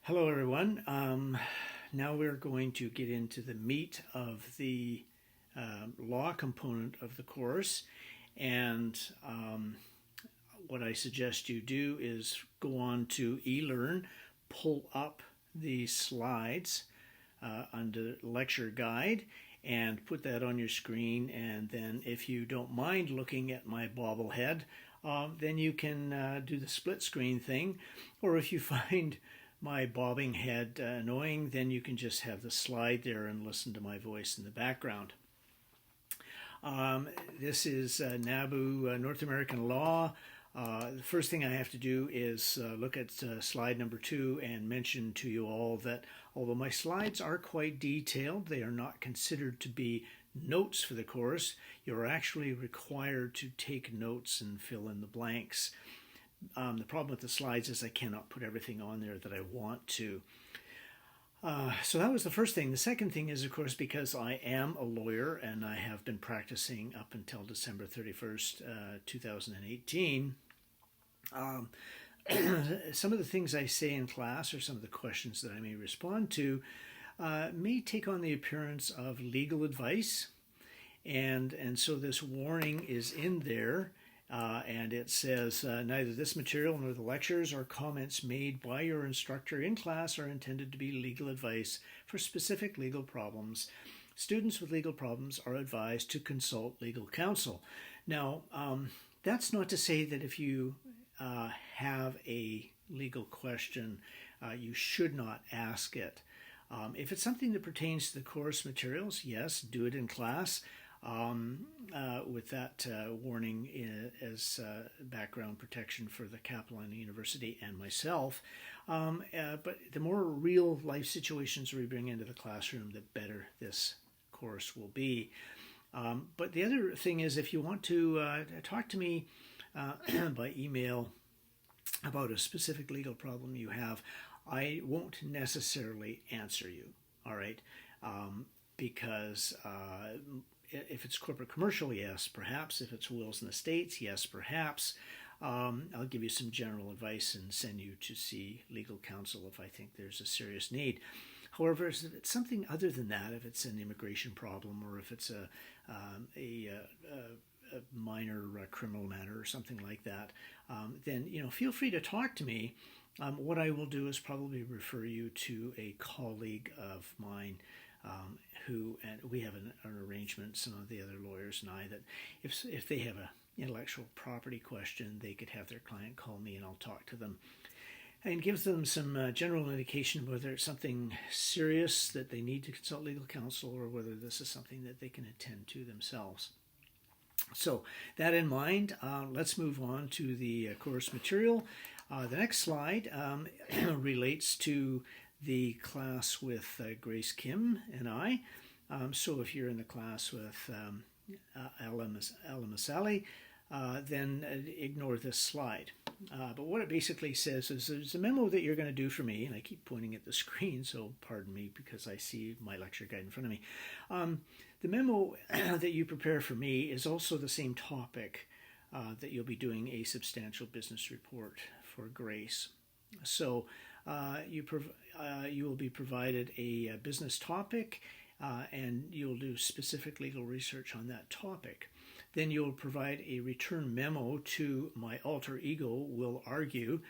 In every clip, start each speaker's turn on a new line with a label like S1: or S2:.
S1: Hello, everyone. Now we're going to get into the meat of the law component of the course. And what I suggest you do is go on to eLearn, pull up the slides under lecture guide, and put that on your screen. And then, if you don't mind looking at my bobblehead, then you can do the split screen thing. Or if you find my bobbing head annoying, then you can just have the slide there and listen to my voice in the background. This is NABU, North American Law. The first thing I have to do is look at slide number 2 and mention to you all that although my slides are quite detailed, they are not considered to be notes for the course. You're actually required to take notes and fill in the blanks. The problem with the slides is I cannot put everything on there that I want to. So that was the first thing. The second thing is, of course, because I am a lawyer and I have been practicing up until December 31st, 2018, some of the things I say in class or some of the questions that I may respond to may take on the appearance of legal advice. And so this warning is in there. And it says, neither this material nor the lectures or comments made by your instructor in class are intended to be legal advice for specific legal problems. Students with legal problems are advised to consult legal counsel. Now, that's not to say that if you have a legal question, you should not ask it. If it's something that pertains to the course materials, yes, do it in class. With that warning as background protection for the Capilano University and myself. But the more real life situations we bring into the classroom, the better this course will be. But the other thing is, if you want to talk to me by email about a specific legal problem you have, I won't necessarily answer you, all right? Because if it's corporate commercial, yes, perhaps. If it's wills and estates, yes, perhaps. I'll give you some general advice and send you to see legal counsel if I think there's a serious need. However, if it's something other than that, if it's an immigration problem or if it's a minor criminal matter or something like that, then feel free to talk to me. What I will do is probably refer you to a colleague of mine and we have an arrangement, some of the other lawyers and I, that if they have an intellectual property question, they could have their client call me and I'll talk to them and give them some general indication of whether it's something serious that they need to consult legal counsel or whether this is something that they can attend to themselves. So that in mind, let's move on to the course material. The next slide relates to the class with Grace Kim and I. So if you're in the class with Ella Masali, then ignore this slide. But what it basically says is there's a memo that you're going to do for me, and I keep pointing at the screen, so pardon me because I see my lecture guide in front of me. The memo that you prepare for me is also the same topic that you'll be doing a substantial business report for Grace. So you will be provided a business topic and you'll do specific legal research on that topic. Then you'll provide a return memo to my alter ego, Will Argue,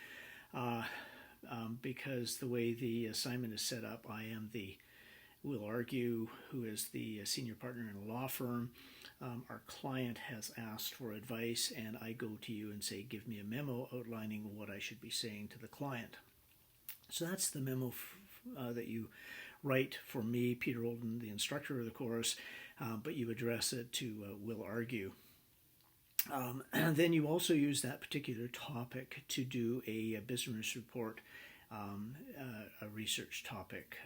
S1: because the way the assignment is set up, I am the Will Argue, who is the senior partner in a law firm. Our client has asked for advice, and I go to you and say, give me a memo outlining what I should be saying to the client. So that's the memo that you write for me, Peter Olden, the instructor of the course, but you address it to Will Argue. And then you also use that particular topic to do a business report, a research topic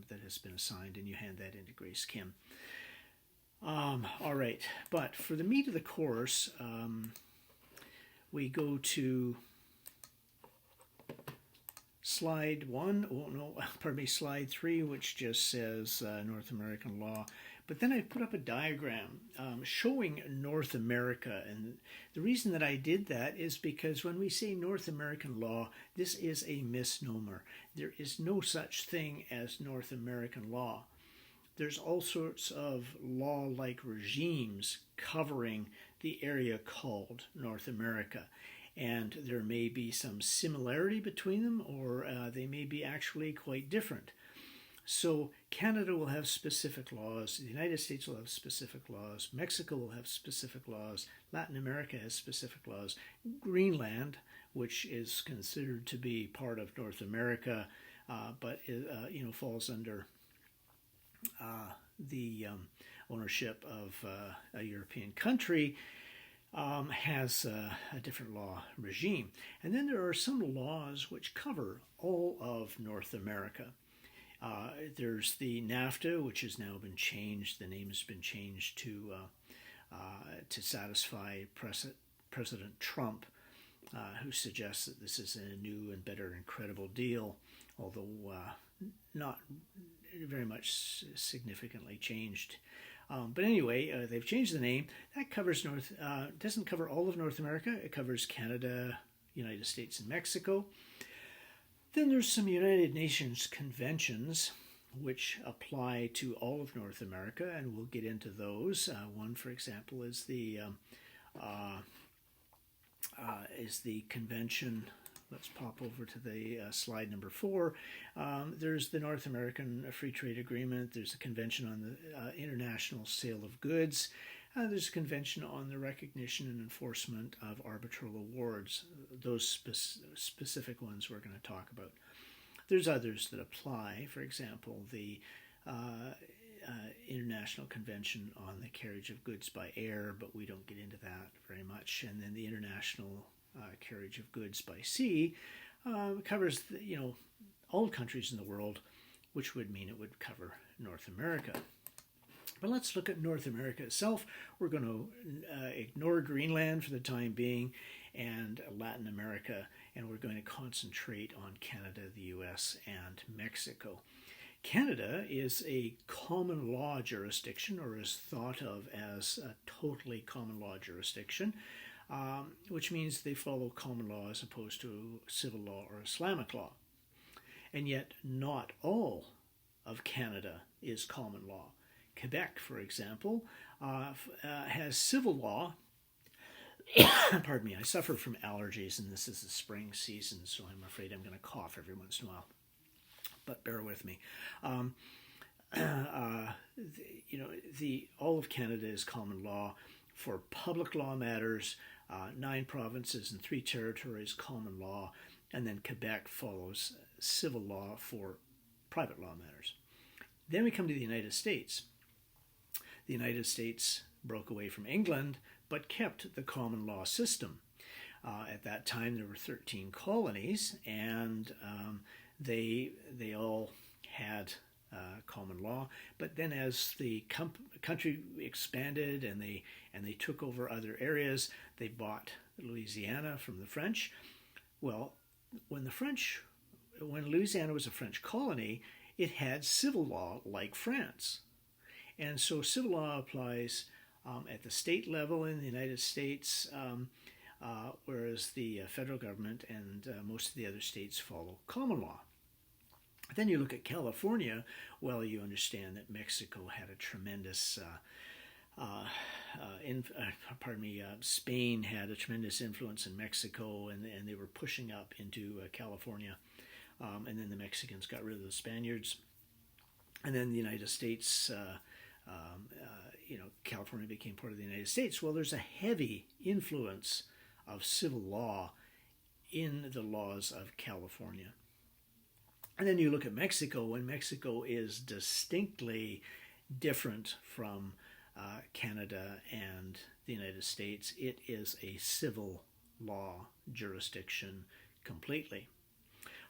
S1: that has been assigned, and you hand that into Grace Kim. All right, but for the meat of the course, we go to slide 3, which just says North American law. But then I put up a diagram showing North America. And the reason that I did that is because when we say North American law, this is a misnomer. There is no such thing as North American law. There's all sorts of law-like regimes covering the area called North America. And there may be some similarity between them, or they may be actually quite different. So Canada will have specific laws, the United States will have specific laws, Mexico will have specific laws, Latin America has specific laws, Greenland, which is considered to be part of North America, but falls under the ownership of a European country, has a different law regime. And then there are some laws which cover all of North America. There's the NAFTA, which has now been changed. The name has been changed to satisfy President Trump, who suggests that this is a new and better and credible deal, although not very much significantly changed. But anyway, they've changed the name. That covers doesn't cover all of North America. It covers Canada, United States, and Mexico. Then there's some United Nations conventions which apply to all of North America, and we'll get into those. One, for example, is the convention. Let's pop over to the slide number 4. There's the North American Free Trade Agreement. There's the Convention on the International Sale of Goods. There's a convention on the recognition and enforcement of arbitral awards. Those specific ones we're going to talk about. There's others that apply. For example, the International Convention on the Carriage of Goods by Air, but we don't get into that very much. And then the International Carriage of Goods by Sea covers all countries in the world, which would mean it would cover North America. But let's look at North America itself. We're going to ignore Greenland for the time being and Latin America, and we're going to concentrate on Canada, the US, and Mexico. Canada is a common law jurisdiction, or is thought of as a totally common law jurisdiction, which means they follow common law as opposed to civil law or Islamic law. And yet not all of Canada is common law. Quebec, for example, has civil law. Pardon me, I suffer from allergies, and this is the spring season, so I'm afraid I'm going to cough every once in a while. But bear with me. All of Canada is common law for public law matters. 9 provinces and 3 territories, common law, and then Quebec follows civil law for private law matters. Then we come to the United States. The United States broke away from England, but kept the common law system. At that time, there were 13 colonies, and they all had common law. But then, as the country expanded and they took over other areas, they bought Louisiana from the French. Well, when Louisiana was a French colony, it had civil law like France. And so civil law applies at the state level in the United States, whereas the federal government and most of the other states follow common law. Then you look at California. Well, you understand that Mexico had a tremendous, Spain had a tremendous influence in Mexico, and they were pushing up into California. And then the Mexicans got rid of the Spaniards. And then the United States, California became part of the United States. Well, there's a heavy influence of civil law in the laws of California. And then you look at Mexico, and Mexico is distinctly different from Canada and the United States. It is a civil law jurisdiction completely.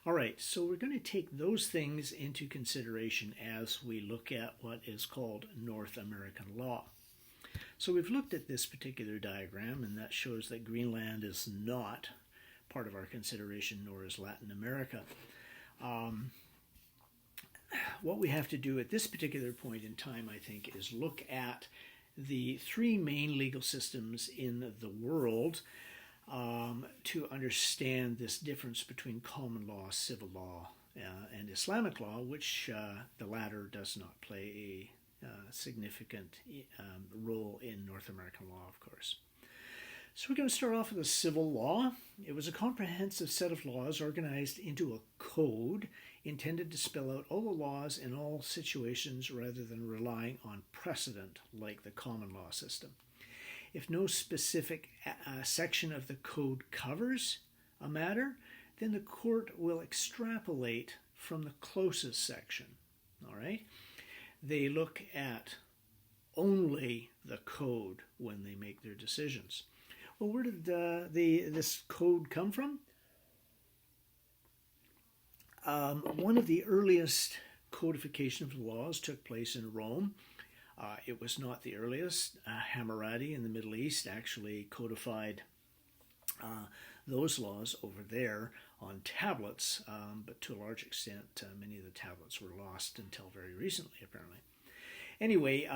S1: All right, so we're going to take those things into consideration as we look at what is called North American law. So we've looked at this particular diagram, and that shows that Greenland is not part of our consideration, nor is Latin America. what we have to do at this particular point in time, I think, is look at the three main legal systems in the world to understand this difference between common law, civil law, and Islamic law, which the latter does not play a significant role in North American law, of course. So we're going to start off with the civil law. It was a comprehensive set of laws organized into a code intended to spell out all the laws in all situations rather than relying on precedent like the common law system. If no specific section of the code covers a matter, then the court will extrapolate from the closest section. All right? They look at only the code when they make their decisions. Well, where did this code come from? One of the earliest codification of the laws took place in Rome. It was not the earliest. Hammurabi in the Middle East actually codified those laws over there on tablets, but to a large extent, many of the tablets were lost until very recently, apparently. Anyway,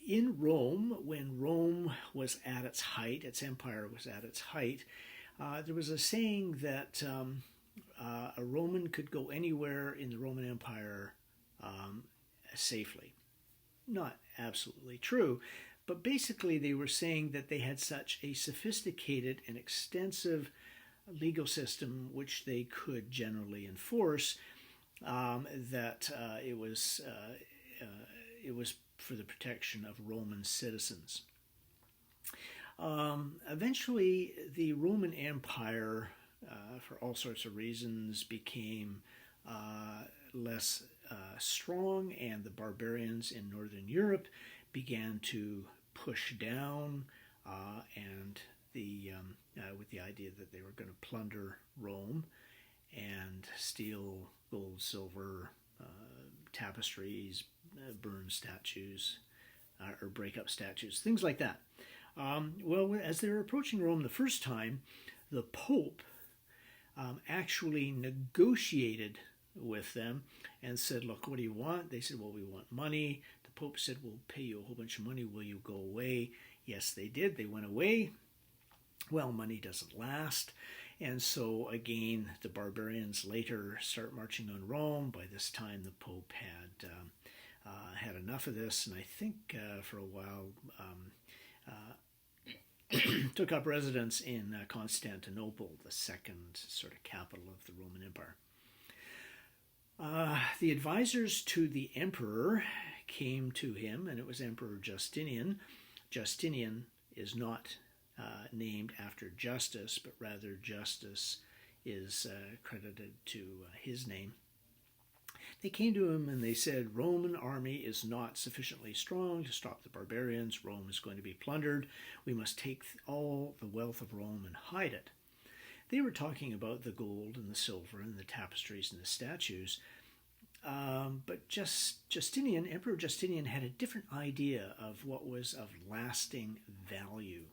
S1: in Rome, when Rome was at its height, its empire was at its height, there was a saying that a Roman could go anywhere in the Roman Empire safely. Not absolutely true, but basically they were saying that they had such a sophisticated and extensive legal system which they could generally enforce that it was for the protection of Roman citizens. Eventually, the Roman Empire, for all sorts of reasons, became less strong, and the barbarians in Northern Europe began to push down, and with the idea that they were going to plunder Rome and steal gold, silver, tapestries, burn statues, or break up statues, things like that. Well, as they were approaching Rome the first time, the Pope actually negotiated with them and said, look, what do you want? They said, well, we want money. The Pope said, we'll pay you a whole bunch of money. Will you go away? Yes, they did. They went away. Well, money doesn't last. And so, again, the barbarians later start marching on Rome. By this time, the Pope had enough of this, and I think for a while took up residence in Constantinople, the second sort of capital of the Roman Empire. The advisors to the emperor came to him, and it was Emperor Justinian. Justinian is not named after justice, but rather justice is credited to his name. They came to him and they said, Roman army is not sufficiently strong to stop the barbarians. Rome is going to be plundered. We must take all the wealth of Rome and hide it. They were talking about the gold and the silver and the tapestries and the statues. But Emperor Justinian had a different idea of what was of lasting value.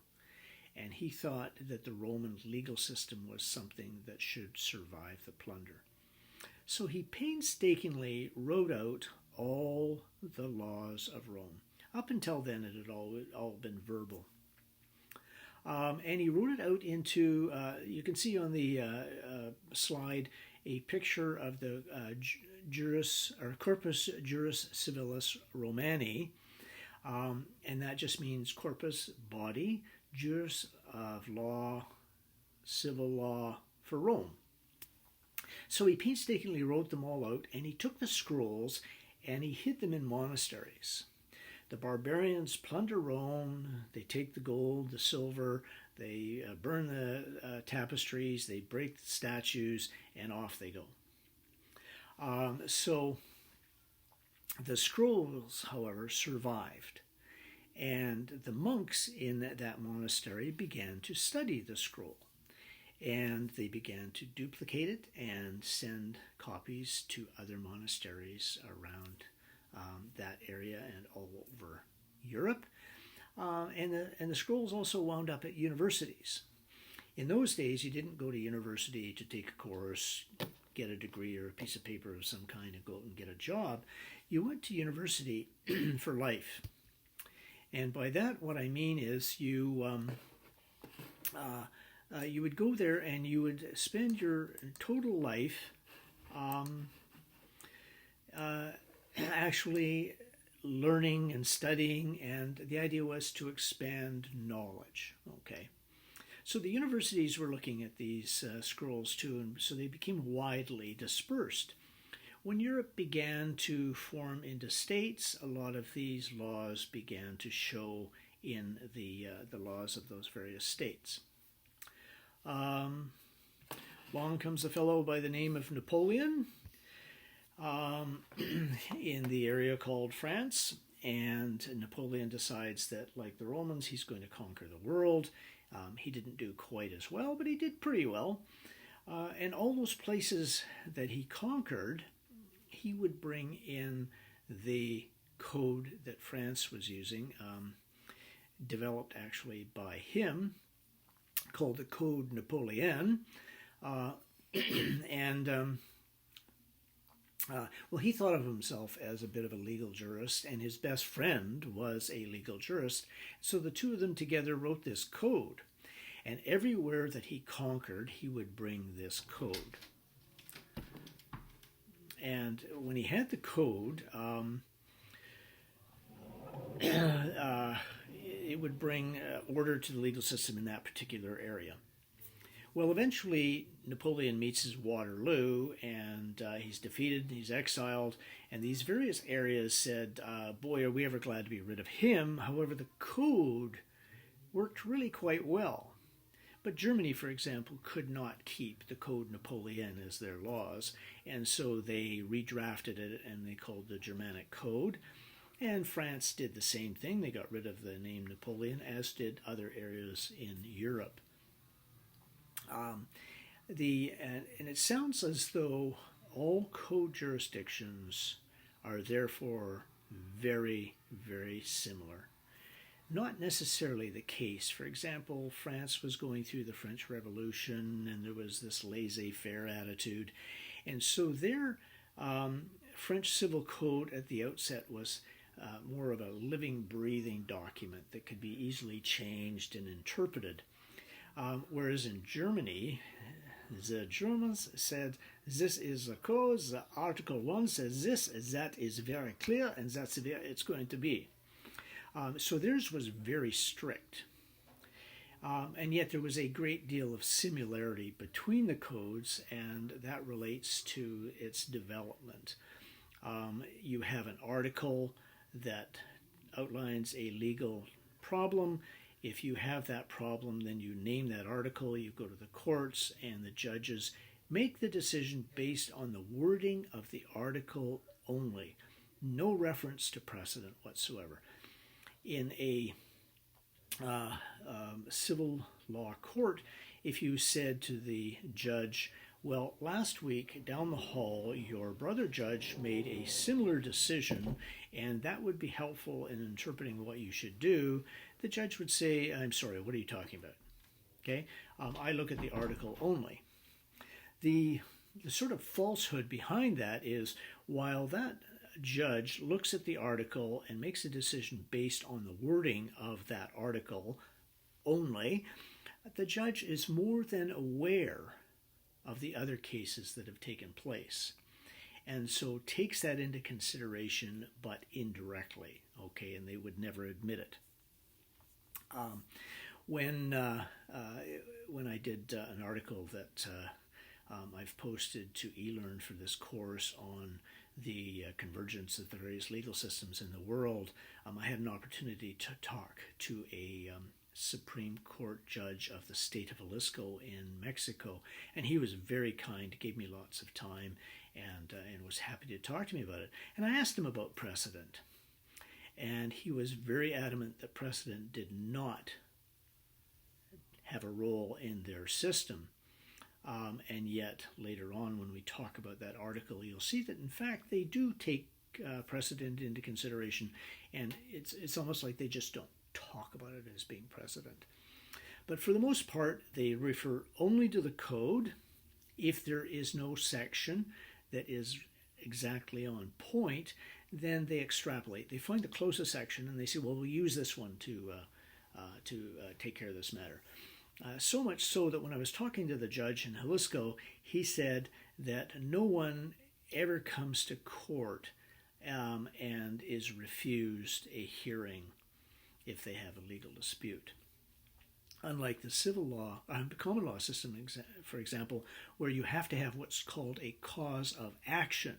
S1: And he thought that the Roman legal system was something that should survive the plunder. So he painstakingly wrote out all the laws of Rome. Up until then, it had all been verbal. And he wrote it out into, you can see on the slide, a picture of the Corpus Juris Civilis Romani. And that just means corpus, body, juris of law, civil law for Rome. So he painstakingly wrote them all out, and he took the scrolls and he hid them in monasteries. The barbarians plunder Rome, they take the gold, the silver, they burn the tapestries, they break the statues, and off they go. So the scrolls, however, survived. And the monks in that monastery began to study the scroll. And they began to duplicate it and send copies to other monasteries around that area and all over Europe. And the scrolls also wound up at universities. In those days, you didn't go to university to take a course, get a degree or a piece of paper of some kind and go out and get a job. You went to university for life. And by that, what I mean is you would go there and you would spend your total life actually learning and studying, and the idea was to expand knowledge. Okay. So the universities were looking at these scrolls too, and so they became widely dispersed. When Europe began to form into states, a lot of these laws began to show in the laws of those various states. Along comes a fellow by the name of Napoleon in the area called France, and Napoleon decides that, like the Romans, he's going to conquer the world. He didn't do quite as well, but he did pretty well. And all those places that he conquered, he would bring in the code that France was using, developed actually by him, called the Code Napoleon. Well, he thought of himself as a bit of a legal jurist, and his best friend was a legal jurist. So the two of them together wrote this code. And everywhere that he conquered, he would bring this code. And when he had the code, it would bring order to the legal system in that particular area. Well, eventually, Napoleon meets his Waterloo, and he's defeated, he's exiled, and these various areas said, boy, are we ever glad to be rid of him. However, the code worked really quite well. But Germany, for example, could not keep the Code Napoleon as their laws, and so they redrafted it and they called the Germanic Code. And France did the same thing. They got rid of the name Napoleon, as did other areas in Europe. And it sounds as though all code jurisdictions are therefore very, very similar. Not necessarily the case. For example, France was going through the French Revolution, and there was this laissez-faire attitude. And so their French civil code at the outset was more of a living, breathing document that could be easily changed and interpreted. Whereas in Germany, the Germans said, this is the code, the Article 1 says this, that is very clear, and that's the way it's going to be. So theirs was very strict. And yet there was a great deal of similarity between the codes, and that relates to its development. You have an article that outlines a legal problem. If you have that problem, then you name that article, you go to the courts, and the judges make the decision based on the wording of the article only. No reference to precedent whatsoever. In a civil law court, if you said to the judge, well, last week down the hall, your brother judge made a similar decision, and that would be helpful in interpreting what you should do, the judge would say, I'm sorry, what are you talking about? Okay, I look at the article only. The sort of falsehood behind that is, while that judge looks at the article and makes a decision based on the wording of that article only, the judge is more than aware of the other cases that have taken place, and so takes that into consideration, but indirectly, okay, and they would never admit it. When I did an article that I've posted to eLearn for this course on the convergence of the various legal systems in the world, I had an opportunity to talk to a Supreme Court judge of the state of Jalisco in Mexico, and he was very kind, gave me lots of time, and was happy to talk to me about it. And I asked him about precedent, and he was very adamant that precedent did not have a role in their system. And yet, later on, when we talk about that article, you'll see that, in fact, they do take precedent into consideration, and it's almost like they just don't talk about it as being precedent. But for the most part, they refer only to the code. If there is no section that is exactly on point, then they extrapolate. They find the closest section and they say, well, we'll use this one to take care of this matter. So much so that when I was talking to the judge in Jalisco, he said that no one ever comes to court and is refused a hearing if they have a legal dispute. Unlike the civil law, the common law system, for example, where you have to have what's called a cause of action,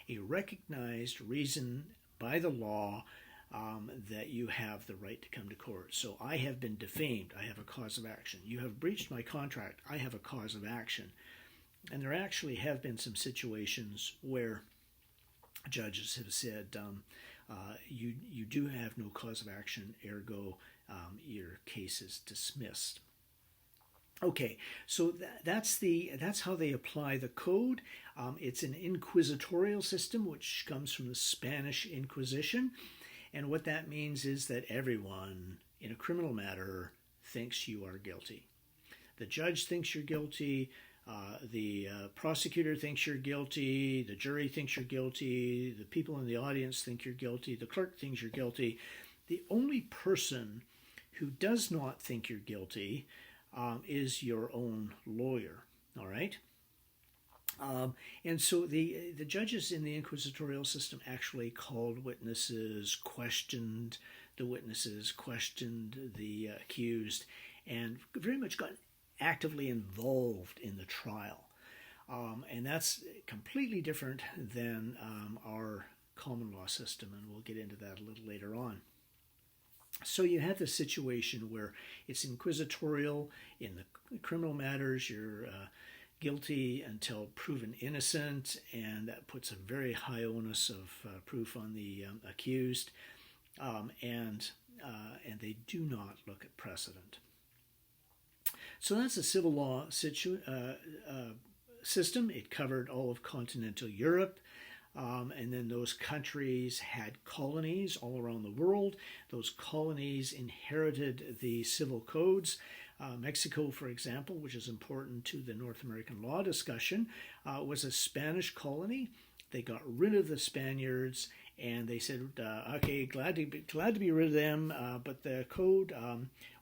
S1: a recognized reason by the law that you have the right to come to court. So I have been defamed, I have a cause of action. You have breached my contract, I have a cause of action. And there actually have been some situations where judges have said, you do have no cause of action, ergo your case is dismissed. Okay, so that's how they apply the code. It's an inquisitorial system, which comes from the Spanish Inquisition. And what that means is that everyone in a criminal matter thinks you are guilty. The judge thinks you're guilty. The prosecutor thinks you're guilty. The jury thinks you're guilty. The people in the audience think you're guilty. The clerk thinks you're guilty. The only person who does not think you're guilty is your own lawyer. All right? And so the judges in the inquisitorial system actually called witnesses, questioned the witnesses, questioned the accused, and very much got actively involved in the trial. And that's completely different than our common law system, and we'll get into that a little later on. So you have this situation where it's inquisitorial. In the criminal matters, you're guilty until proven innocent, and that puts a very high onus of proof on the accused, and they do not look at precedent. So that's a civil law system. It covered all of continental Europe, and then those countries had colonies all around the world. Those colonies inherited the civil codes. Mexico, for example, which is important to the North American law discussion, was a Spanish colony. They got rid of the Spaniards, and they said, okay, glad to be rid of them, but the code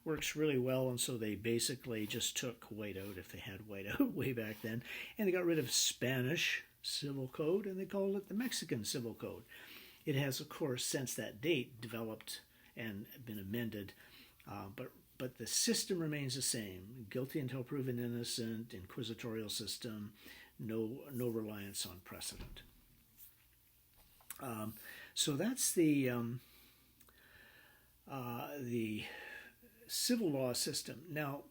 S1: works really well, and so they basically just took whiteout, if they had whiteout way back then, and they got rid of Spanish civil code, and they called it the Mexican civil code. It has, of course, since that date developed and been amended, but the system remains the same: guilty until proven innocent, inquisitorial system, no reliance on precedent. So that's the civil law system. Now,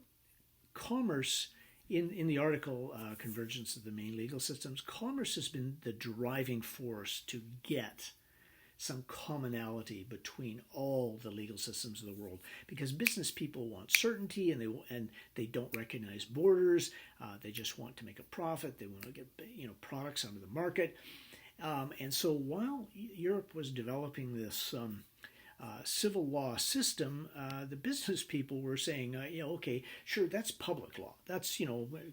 S1: commerce, in the article Convergence of the Main Legal Systems, commerce has been the driving force to get some commonality between all the legal systems of the world, because business people want certainty, and they don't recognize borders. They just want to make a profit. They want to get products onto the market. And so while Europe was developing this civil law system, the business people were saying, okay, sure, that's public law. That's,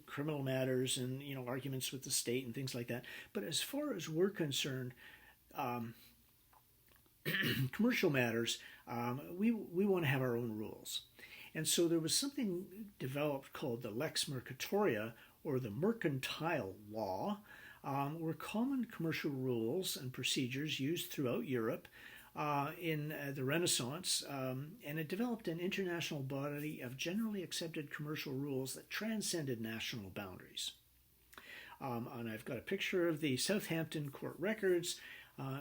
S1: criminal matters and, arguments with the state and things like that. But as far as we're concerned, commercial matters, we want to have our own rules. And so there was something developed called the Lex Mercatoria, or the mercantile law, were common commercial rules and procedures used throughout Europe in the Renaissance, and it developed an international body of generally accepted commercial rules that transcended national boundaries. And I've got a picture of the Southampton court records.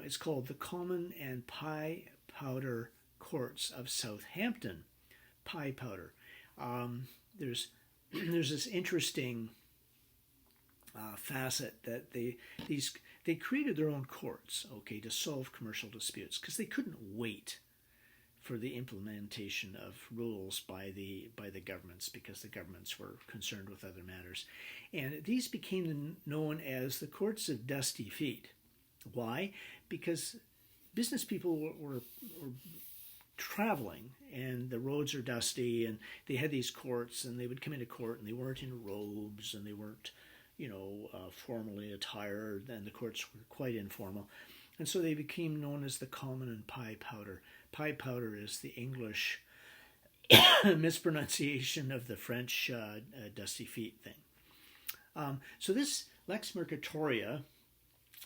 S1: It's called the Common and Pie Powder Courts of Southampton. Pie powder. There's this interesting facet that they created their own courts, okay, to solve commercial disputes, because they couldn't wait for the implementation of rules by the governments, because the governments were concerned with other matters. And these became known as the courts of dusty feet. Why? Because business people were traveling, and the roads are dusty, and they had these courts, and they would come into court, and they weren't in robes, and they weren't, formally attired, and the courts were quite informal. And so they became known as the common and pie powder. Pie powder is the English mispronunciation of the French dusty feet thing. So this Lex Mercatoria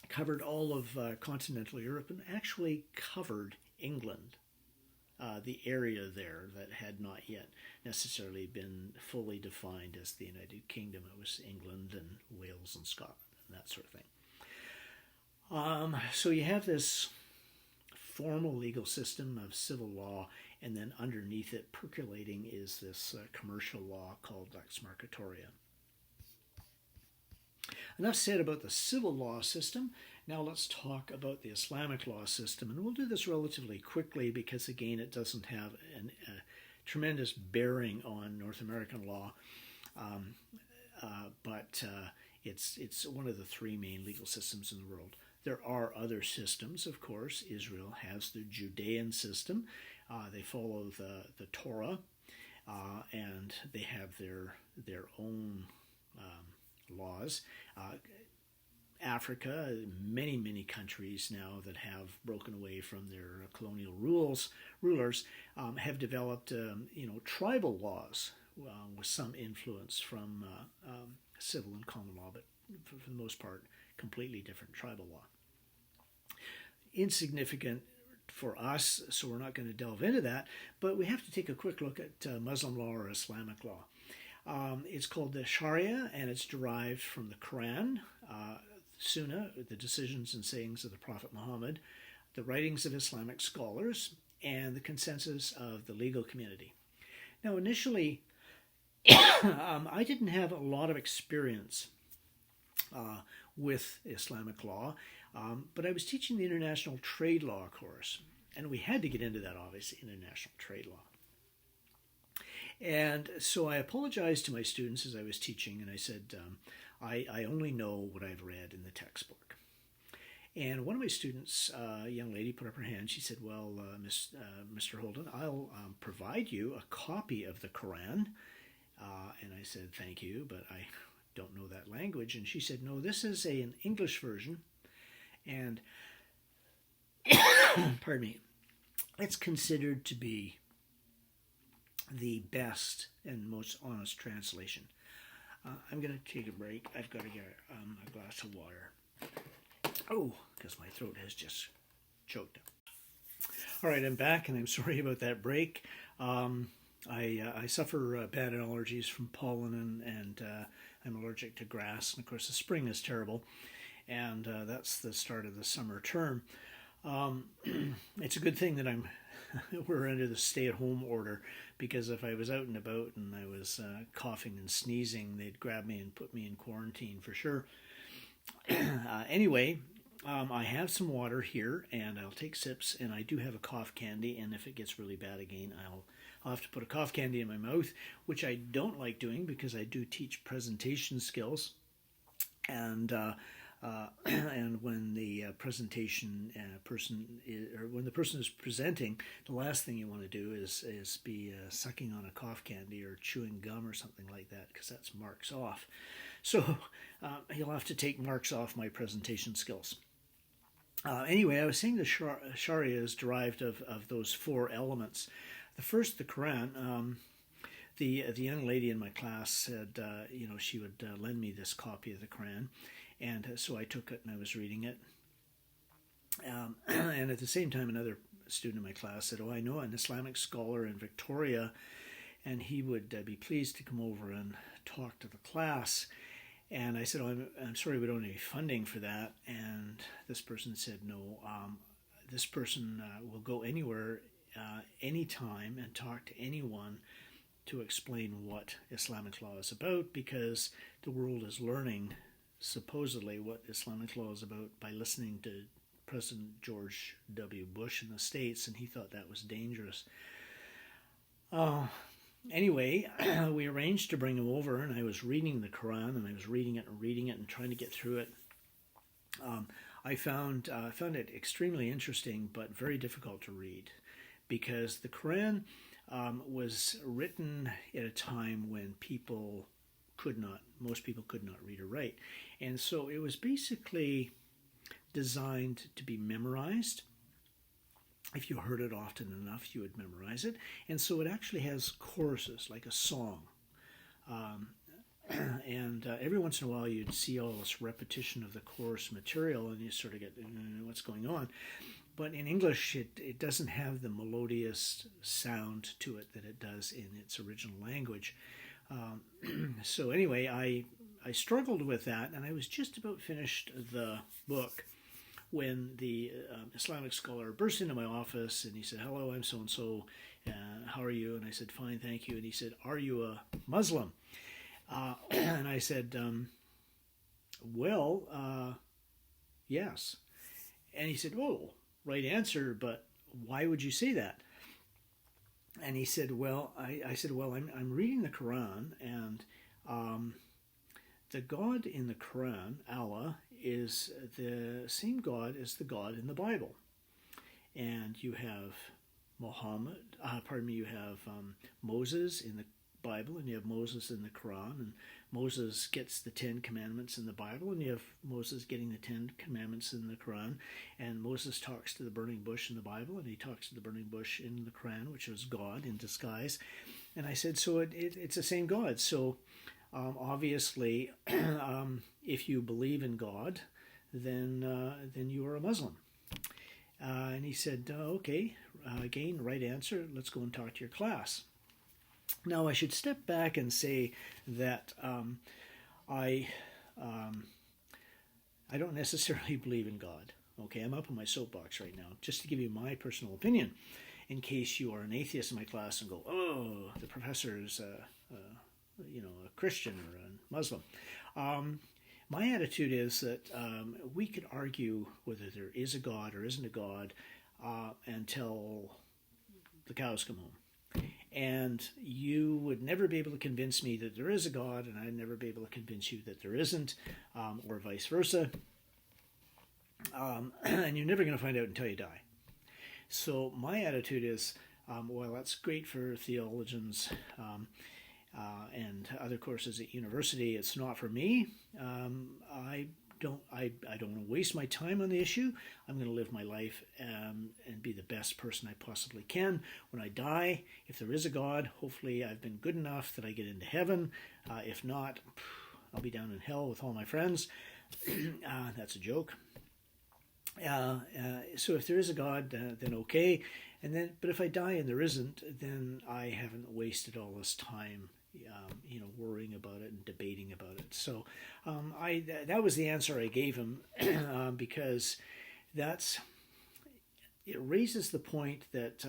S1: covered all of continental Europe and actually covered England, the area there that had not yet necessarily been fully defined as the United Kingdom. It was England and Wales and Scotland and that sort of thing. So you have this formal legal system of civil law, and then underneath it, percolating, is this commercial law called Lex Mercatoria. Enough said about the civil law system. Now let's talk about the Islamic law system, and we'll do this relatively quickly because, again, it doesn't have a tremendous bearing on North American law, but it's one of the three main legal systems in the world. There are other systems, of course. Israel has the Judean system. They follow the Torah, and they have their own laws. Africa, many countries now that have broken away from their colonial rulers have developed tribal laws with some influence from civil and common law, but for the most part, completely different tribal law. Insignificant for us, so we're not going to delve into that, but we have to take a quick look at Muslim law or Islamic law. It's called the Sharia, and it's derived from the Quran, Sunnah, the decisions and sayings of the Prophet Muhammad, the writings of Islamic scholars, and the consensus of the legal community. Now, initially, I didn't have a lot of experience with Islamic law, but I was teaching the international trade law course, and we had to get into that, obviously, international trade law. And so I apologized to my students as I was teaching, and I said, I only know what I've read in the textbook. And one of my students, a young lady, put up her hand. She said, well, Mr. Holden, I'll provide you a copy of the Quran. And I said, thank you, but I don't know that language. And she said, no, this is an English version, and pardon me, it's considered to be the best and most honest translation. I'm going to take a break. I've got to get a glass of water. Oh, because my throat has just choked up. All right, I'm back, and I'm sorry about that break. I suffer bad allergies from pollen, and I'm allergic to grass. And of course, the spring is terrible, and that's the start of the summer term. It's a good thing that we're under the stay-at-home order, because if I was out and about and I was coughing and sneezing, they'd grab me and put me in quarantine for sure. Anyway, I have some water here, and I'll take sips, and I do have a cough candy, and if it gets really bad again, I'll have to put a cough candy in my mouth, which I don't like doing because I do teach presentation skills, and when the presentation when the person is presenting, the last thing you want to do is be sucking on a cough candy or chewing gum or something like that, because that's marks off. So you'll have to take marks off my presentation skills. Anyway, I was saying the Sharia is derived of those four elements. The first, the Quran. The young lady in my class said, she would lend me this copy of the Quran. And so I took it and I was reading it. And at the same time, another student in my class said, I know an Islamic scholar in Victoria, and he would be pleased to come over and talk to the class. And I said, I'm sorry, we don't have any funding for that. And this person said, no, this person will go anywhere, anytime, and talk to anyone to explain what Islamic law is about, because the world is learning supposedly what Islamic law is about by listening to President George W. Bush in the States, and he thought that was dangerous. Anyway, we arranged to bring him over, and I was reading the Quran, and I was reading it and trying to get through it. I found it extremely interesting, but very difficult to read, because the Quran was written at a time when most people could not read or write. And so it was basically designed to be memorized. If you heard it often enough, you would memorize it. And so it actually has choruses, like a song. And every once in a while you'd see all this repetition of the chorus material and you sort of get, what's going on? But in English, it doesn't have the melodious sound to it that it does in its original language. So anyway, I struggled with that, and I was just about finished the book when the Islamic scholar burst into my office, and he said, "Hello, I'm so-and-so. How are you?" And I said, "Fine, thank you." And he said, "Are you a Muslim?" And I said, well, yes. And he said, "Oh, right answer, but why would you say that?" And he said, "Well," I said, "Well, I'm reading the Quran, and the God in the Quran, Allah, is the same God as the God in the Bible. And you have you have Moses in the Bible, and you have Moses in the Quran, and Moses gets the 10 Commandments in the Bible, and you have Moses getting the 10 Commandments in the Quran, and Moses talks to the burning bush in the Bible, and he talks to the burning bush in the Quran, which was God in disguise." And I said, so it's the same God. So obviously, if you believe in God, then you are a Muslim. And he said, "Okay, again, right answer. Let's go and talk to your class." Now, I should step back and say that I don't necessarily believe in God. Okay, I'm up on my soapbox right now, just to give you my personal opinion, in case you are an atheist in my class and go, "Oh, the professor is a Christian or a Muslim." My attitude is that we could argue whether there is a God or isn't a God until the cows come home. And you would never be able to convince me that there is a God, and I'd never be able to convince you that there isn't, or vice versa. And you're never going to find out until you die. So my attitude is, well, that's great for theologians and other courses at university. It's not for me. I don't want to waste my time on the issue. I'm going to live my life and be the best person I possibly can. When I die, if there is a God, hopefully I've been good enough that I get into heaven. If not, I'll be down in hell with all my friends. That's a joke. So if there is a God, then okay. But if I die and there isn't, then I haven't wasted all this time worrying about it and debating about it. So that was the answer I gave him because it raises the point that,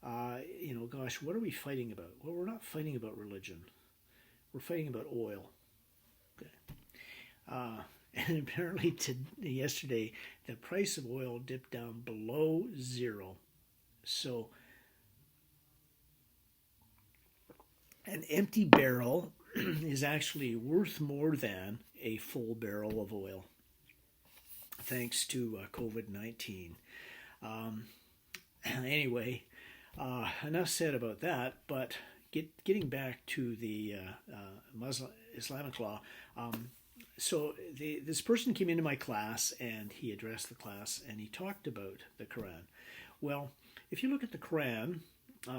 S1: gosh, what are we fighting about? Well, we're not fighting about religion. We're fighting about oil. Okay. And apparently yesterday, the price of oil dipped down below zero. So an empty barrel is actually worth more than a full barrel of oil, thanks to COVID-19. Anyway, enough said about that, but getting back to the Islamic law, so this person came into my class, and he addressed the class, and he talked about the Quran. Well, if you look at the Quran,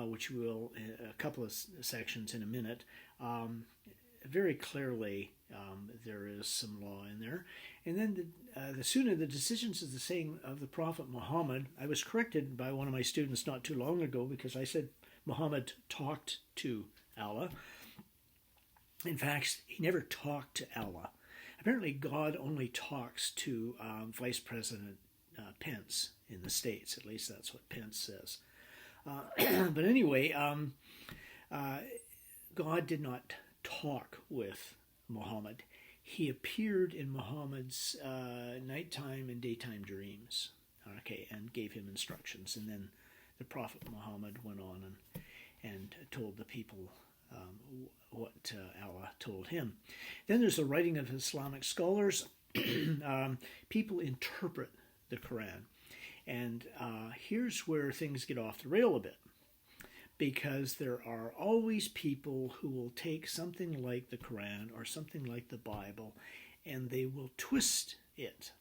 S1: which we'll a couple of sections in a minute, very clearly there is some law in there. And then the Sunnah, the decisions is the same of the Prophet Muhammad. I was corrected by one of my students not too long ago because I said Muhammad talked to Allah. In fact, he never talked to Allah. Apparently, God only talks to Vice President Pence in the States. At least that's what Pence says. But anyway, God did not talk with Muhammad. He appeared in Muhammad's nighttime and daytime dreams, and gave him instructions. And then the Prophet Muhammad went on and told the people what Allah told him. Then there's the writing of Islamic scholars. People interpret the Quran. And here's where things get off the rail a bit, because there are always people who will take something like the Quran or something like the Bible and they will twist it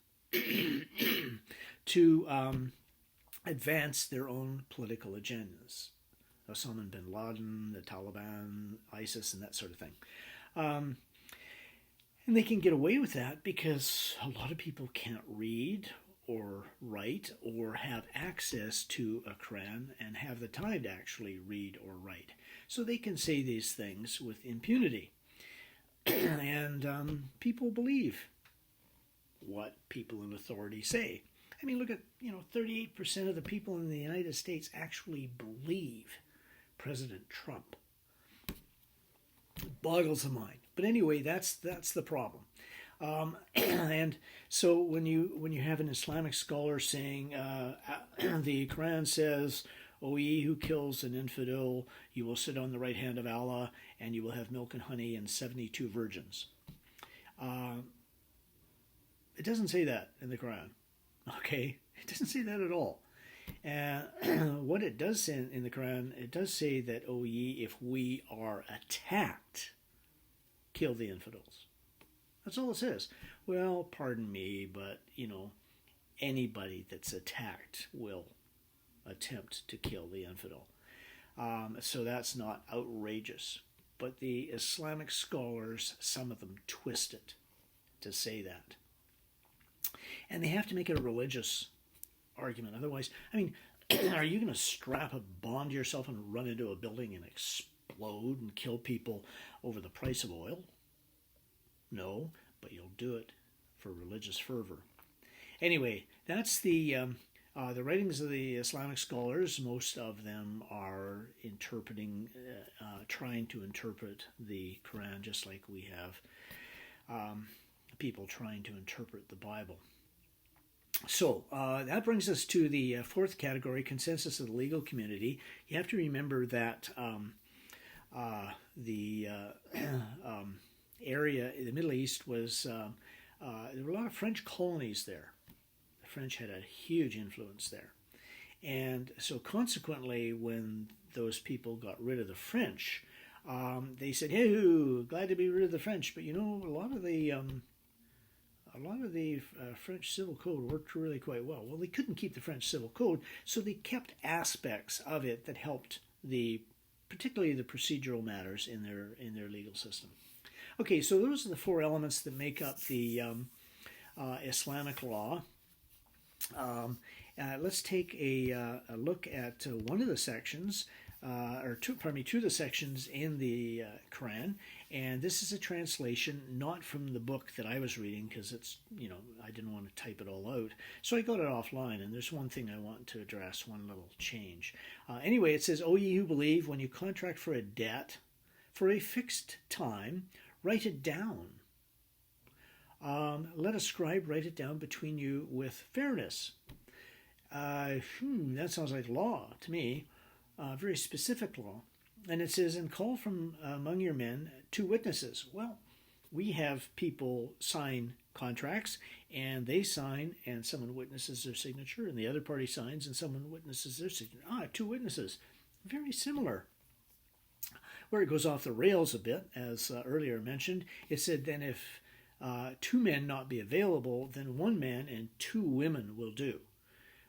S1: to advance their own political agendas. Osama bin Laden, the Taliban, ISIS, and that sort of thing. And they can get away with that because a lot of people can't read or write or have access to a Quran and have the time to actually read or write. So they can say these things with impunity. And people believe what people in authority say. I mean, look at, 38% of the people in the United States actually believe President Trump. It boggles the mind. But anyway, that's the problem. And so when you have an Islamic scholar saying the Quran says, "O ye who kills an infidel, you will sit on the right hand of Allah, and you will have milk and honey and 72 virgins." It doesn't say that in the Quran. Okay, it doesn't say that at all. And what it does say in the Quran, it does say that, "O ye, if we are attacked, kill the infidels." That's all it says. Well, pardon me, but, anybody that's attacked will attempt to kill the infidel. So that's not outrageous. But the Islamic scholars, some of them twist it to say that. And they have to make it a religious argument. Otherwise, are you going to strap a bomb to yourself and run into a building and explode and kill people over the price of oil? No, but you'll do it for religious fervor. Anyway, that's the writings of the Islamic scholars. Most of them are interpreting, trying to interpret the Quran just like we have people trying to interpret the Bible. So that brings us to the fourth category, consensus of the legal community. You have to remember that the area in the Middle East was, there were a lot of French colonies there. The French had a huge influence there. And so consequently, when those people got rid of the French, they said, "Hey, glad to be rid of the French." But a lot of the French civil code worked really quite well. Well, they couldn't keep the French civil code, so they kept aspects of it that helped particularly the procedural matters in their legal system. Okay, so those are the four elements that make up the Islamic law. Let's take a look at one of the sections, two of the sections in the Quran, and this is a translation not from the book that I was reading because it's, I didn't want to type it all out, so I got it offline, and there's one thing I want to address, one little change. Anyway, it says, "O ye who believe, when you contract for a debt for a fixed time, write it down. Let a scribe write it down between you with fairness." That sounds like law to me, very specific law. And it says, "And call from among your men 2 witnesses." Well, we have people sign contracts, and they sign, and someone witnesses their signature, and the other party signs, and someone witnesses their signature. 2 witnesses. Very similar. Where it goes off the rails a bit, as earlier mentioned, it said, "Then if 2 men not be available, then 1 man and 2 women will do,"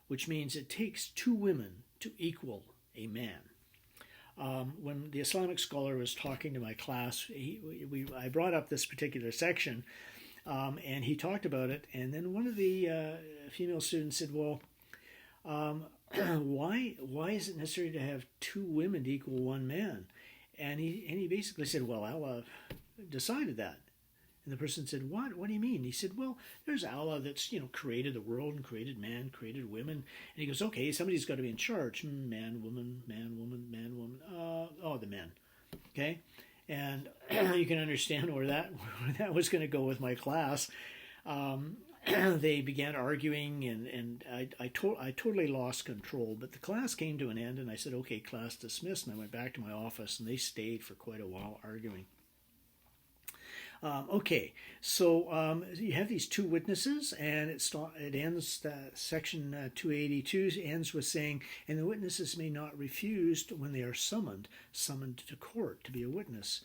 S1: which means it takes 2 women to equal a man. When the Islamic scholar was talking to my class, I brought up this particular section, and he talked about it, and then one of the female students said, "Well, why is it necessary to have 2 women to equal 1 man?" And he basically said, "Well, Allah decided that." And the person said, "What? What do you mean?" He said, "Well, there's Allah that's, created the world and created man, created women." And he goes, "Okay, somebody's got to be in charge. Man, woman, man, woman, man, woman. The men." Okay? And you can understand where that was going to go with my class. They began arguing, and I totally lost control. But the class came to an end, and I said, "Okay, class dismissed." And I went back to my office, and they stayed for quite a while arguing. Okay, so you have these two witnesses, and it ends, section 282 ends with saying, and the witnesses may not refuse when they are summoned to court to be a witness.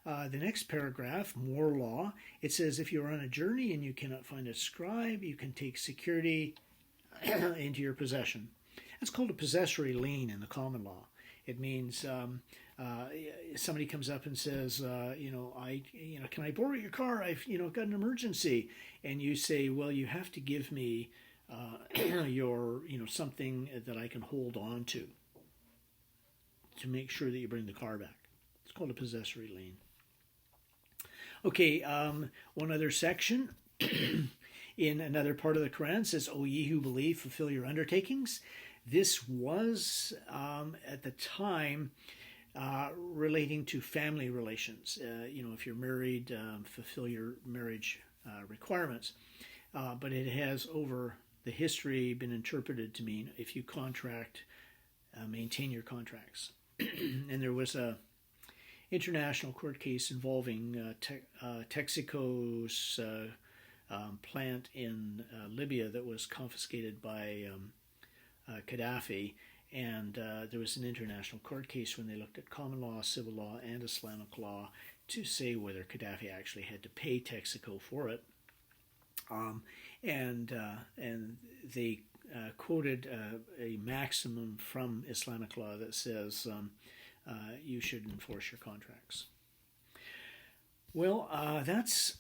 S1: The next paragraph, more law, it says if you are on a journey and you cannot find a scribe, you can take security into your possession. That's called a possessory lien in the common law. It means somebody comes up and says, can I borrow your car? I've got an emergency, and you say, well, you have to give me your something that I can hold on to make sure that you bring the car back. It's called a possessory lien. Okay, one other section in another part of the Quran says, "O ye who believe, fulfill your undertakings." This was at the time relating to family relations. If you're married, fulfill your marriage requirements. But it has, over the history, been interpreted to mean if you contract, maintain your contracts. And there was a international court case involving Texaco's plant in Libya that was confiscated by Gaddafi, and there was an international court case when they looked at common law, civil law, and Islamic law to say whether Gaddafi actually had to pay Texaco for it. And they quoted a maximum from Islamic law that says you should enforce your contracts. Well, that's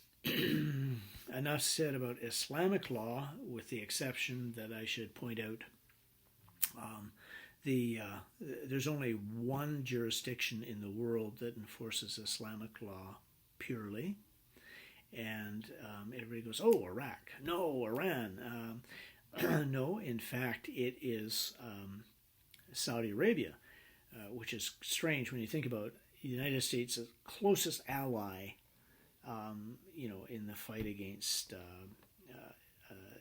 S1: enough said about Islamic law, with the exception that I should point out there's only one jurisdiction in the world that enforces Islamic law purely, and everybody goes, "Oh, Iraq." No, Iran. No, in fact, it is Saudi Arabia, which is strange when you think about the United States' closest ally, in the fight against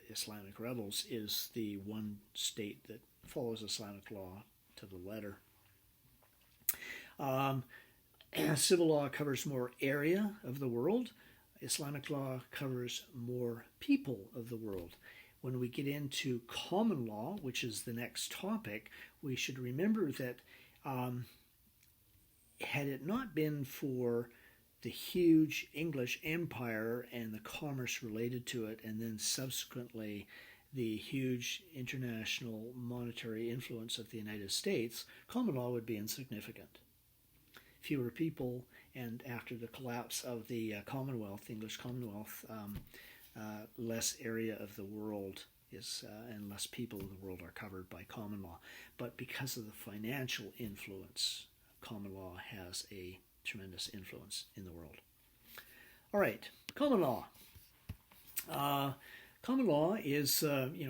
S1: Islamic rebels, is the one state that follows Islamic law to the letter. Civil law covers more area of the world. Islamic law covers more people of the world. When we get into common law, which is the next topic, we should remember that had it not been for the huge English empire and the commerce related to it, and then subsequently the huge international monetary influence of the United States, common law would be insignificant. Fewer people, and after the collapse of the Commonwealth, the English Commonwealth, less area of the world is and less people in the world are covered by common law. But because of the financial influence, common law has a tremendous influence in the world. All right, common law. Common law is,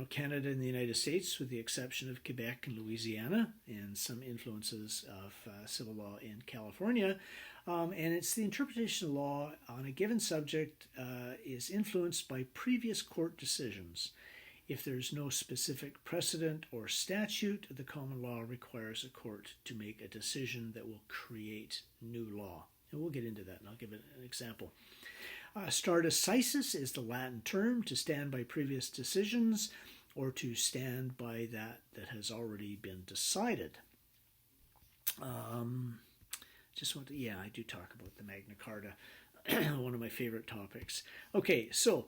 S1: Canada and the United States, with the exception of Quebec and Louisiana, and some influences of civil law in California. And it's the interpretation of law on a given subject is influenced by previous court decisions. If there's no specific precedent or statute, the common law requires a court to make a decision that will create new law. And we'll get into that, and I'll give it an example. Stare decisis is the Latin term to stand by previous decisions, or to stand by that has already been decided. I do talk about the Magna Carta, one of my favorite topics. Okay, so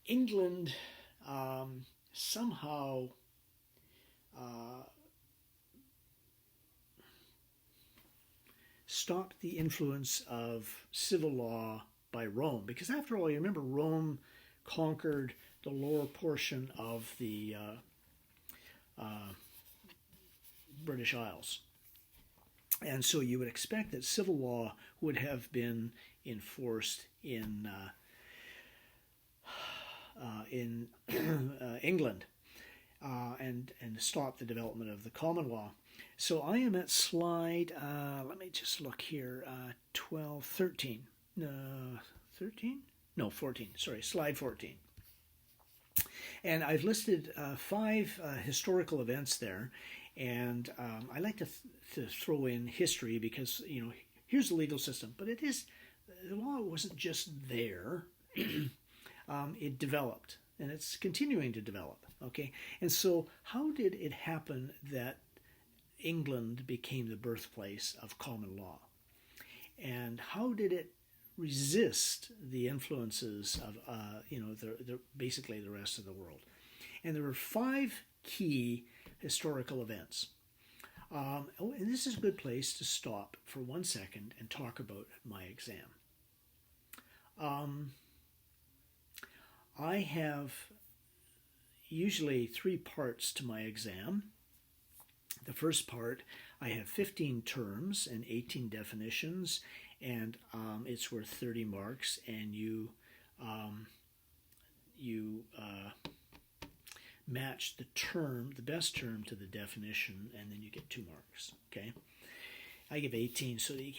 S1: England somehow stopped the influence of civil law by Rome, because after all, you remember Rome conquered the lower portion of the British Isles. And so you would expect that civil law would have been enforced in England and stop the development of the common law. So I am at slide, let me just look here, 13? No, 14. Sorry, slide 14. And I've listed 5 historical events there, and I like to throw in history because, here's the legal system, but it is the law wasn't just there. It developed, and it's continuing to develop. Okay, and so how did it happen that England became the birthplace of common law, and how did it resist the influences of basically the rest of the world? And there were 5 key historical events. And this is a good place to stop for 1 second and talk about my exam. I have usually 3 parts to my exam. The first part, I have 15 terms and 18 definitions, and it's worth 30 marks, and you match the term, the best term, to the definition, and then you get 2 marks. Okay, I give 18 so that you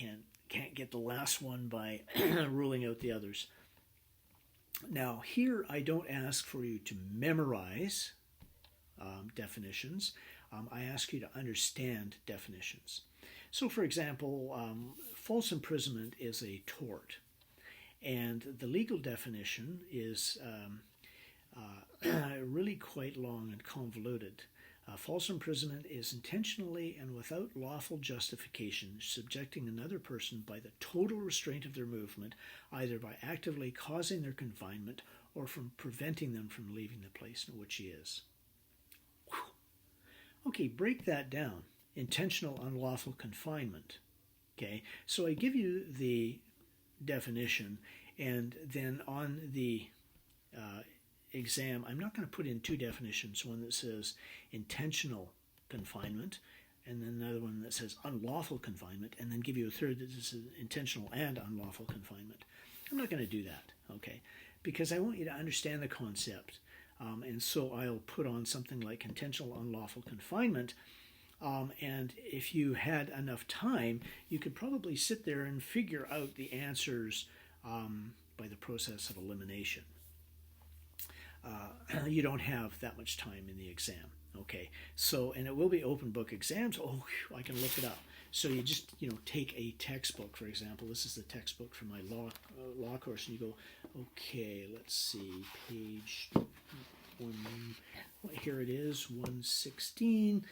S1: can't get the last one by ruling out the others. Now here I don't ask for you to memorize definitions. I ask you to understand definitions. So for example, false imprisonment is a tort, and the legal definition is really quite long and convoluted. False imprisonment is intentionally and without lawful justification subjecting another person by the total restraint of their movement, either by actively causing their confinement or from preventing them from leaving the place in which he is. Whew. Okay, break that down. Intentional unlawful confinement. Okay, so I give you the definition, and then on the exam, I'm not going to put in 2 definitions, one that says intentional confinement and then another one that says unlawful confinement, and then give you a third that says intentional and unlawful confinement. I'm not going to do that, okay, because I want you to understand the concept, and so I'll put on something like intentional unlawful confinement, and if you had enough time, you could probably sit there and figure out the answers by the process of elimination. You don't have that much time in the exam. Okay, so, and it will be open book exams. Oh, I can look it up. So you just, take a textbook, for example. This is the textbook for my law course, and you go, okay, let's see, page 1, here it is, 116,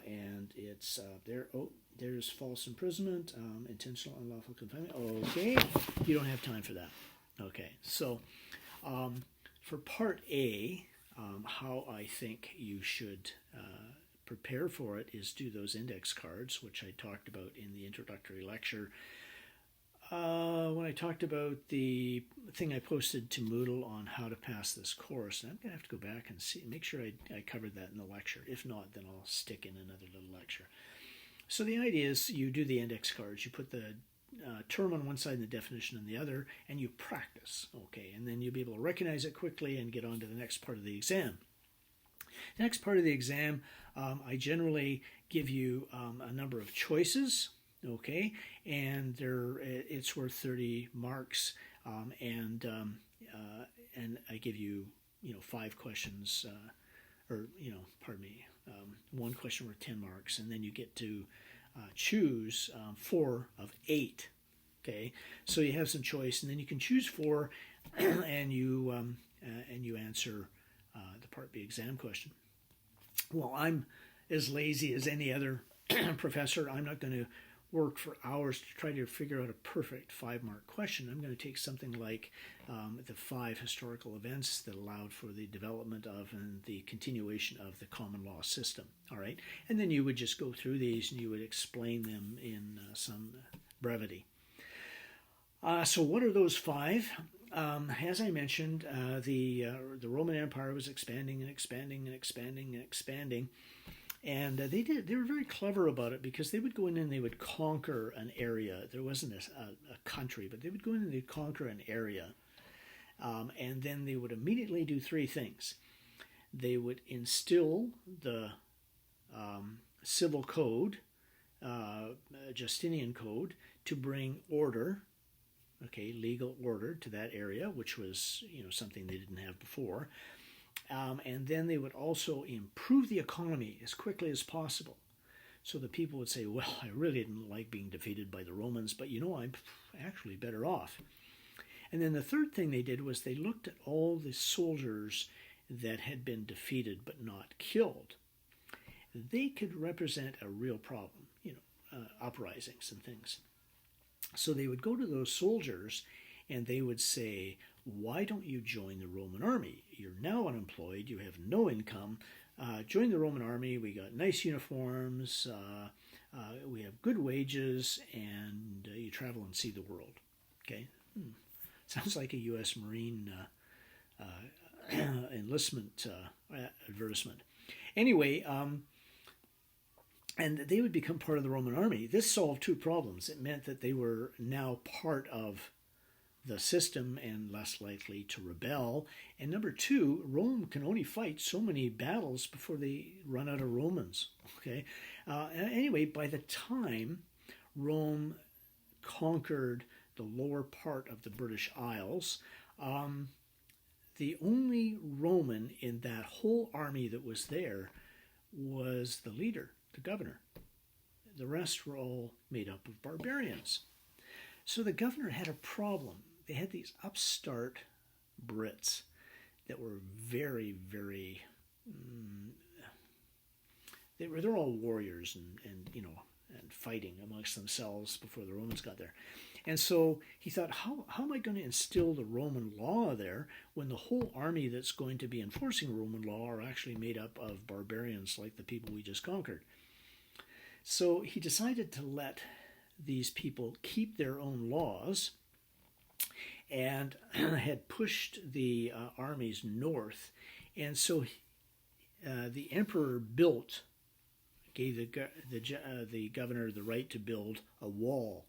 S1: and it's there. Oh, there's false imprisonment, intentional unlawful confinement. Okay, you don't have time for that. Okay, so for part A, how I think you should prepare for it is do those index cards, which I talked about in the introductory lecture. When I talked about the thing I posted to Moodle on how to pass this course, and I'm going to have to go back and make sure I covered that in the lecture. If not, then I'll stick in another little lecture. So the idea is you do the index cards, you put the term on one side and the definition on the other, and you practice, okay, and then you'll be able to recognize it quickly and get on to the next part of the exam. The next part of the exam, I generally give you a number of choices, okay, and it's worth 30 marks, and I give you 5 questions, one question worth 10 marks, and then you get to choose 4 of 8. Okay, so you have some choice, and then you can choose 4, and you answer the Part B exam question. Well, I'm as lazy as any other professor. I'm not going to work for hours to try to figure out a perfect 5-mark question. I'm going to take something like the 5 historical events that allowed for the development of and the continuation of the common law system. All right, and then you would just go through these and you would explain them in some brevity. So what are those 5? As I mentioned, the Roman Empire was expanding and expanding and expanding and expanding. And they were very clever about it, because they would go in and they would conquer an area. There wasn't a country, but they would go in and they'd conquer an area. And then they would immediately do 3 things. They would instill the civil code, Justinian code, to bring order, okay, legal order to that area, which was something they didn't have before. And then they would also improve the economy as quickly as possible. So the people would say, well, I really didn't like being defeated by the Romans, but I'm actually better off. And then the third thing they did was they looked at all the soldiers that had been defeated but not killed. They could represent a real problem, uprisings and things. So they would go to those soldiers and they would say, why don't you join the Roman army? You're now unemployed, you have no income. Join the Roman army, we got nice uniforms, we have good wages, and you travel and see the world. Okay? Sounds like a U.S. Marine enlistment advertisement. Anyway, and they would become part of the Roman army. This solved two problems. It meant that they were now part of the system and less likely to rebel. And number two, Rome can only fight so many battles before they run out of Romans. Okay. Anyway, by the time Rome conquered the lower part of the British Isles, the only Roman in that whole army that was there was the leader, the governor. The rest were all made up of barbarians. So the governor had a problem. They had these upstart Brits that were very, very, they're all warriors and fighting amongst themselves before the Romans got there. And so he thought, how am I going to instill the Roman law there when the whole army that's going to be enforcing Roman law are actually made up of barbarians like the people we just conquered? So he decided to let these people keep their own laws and had pushed the armies north. And so the emperor gave the governor the right to build a wall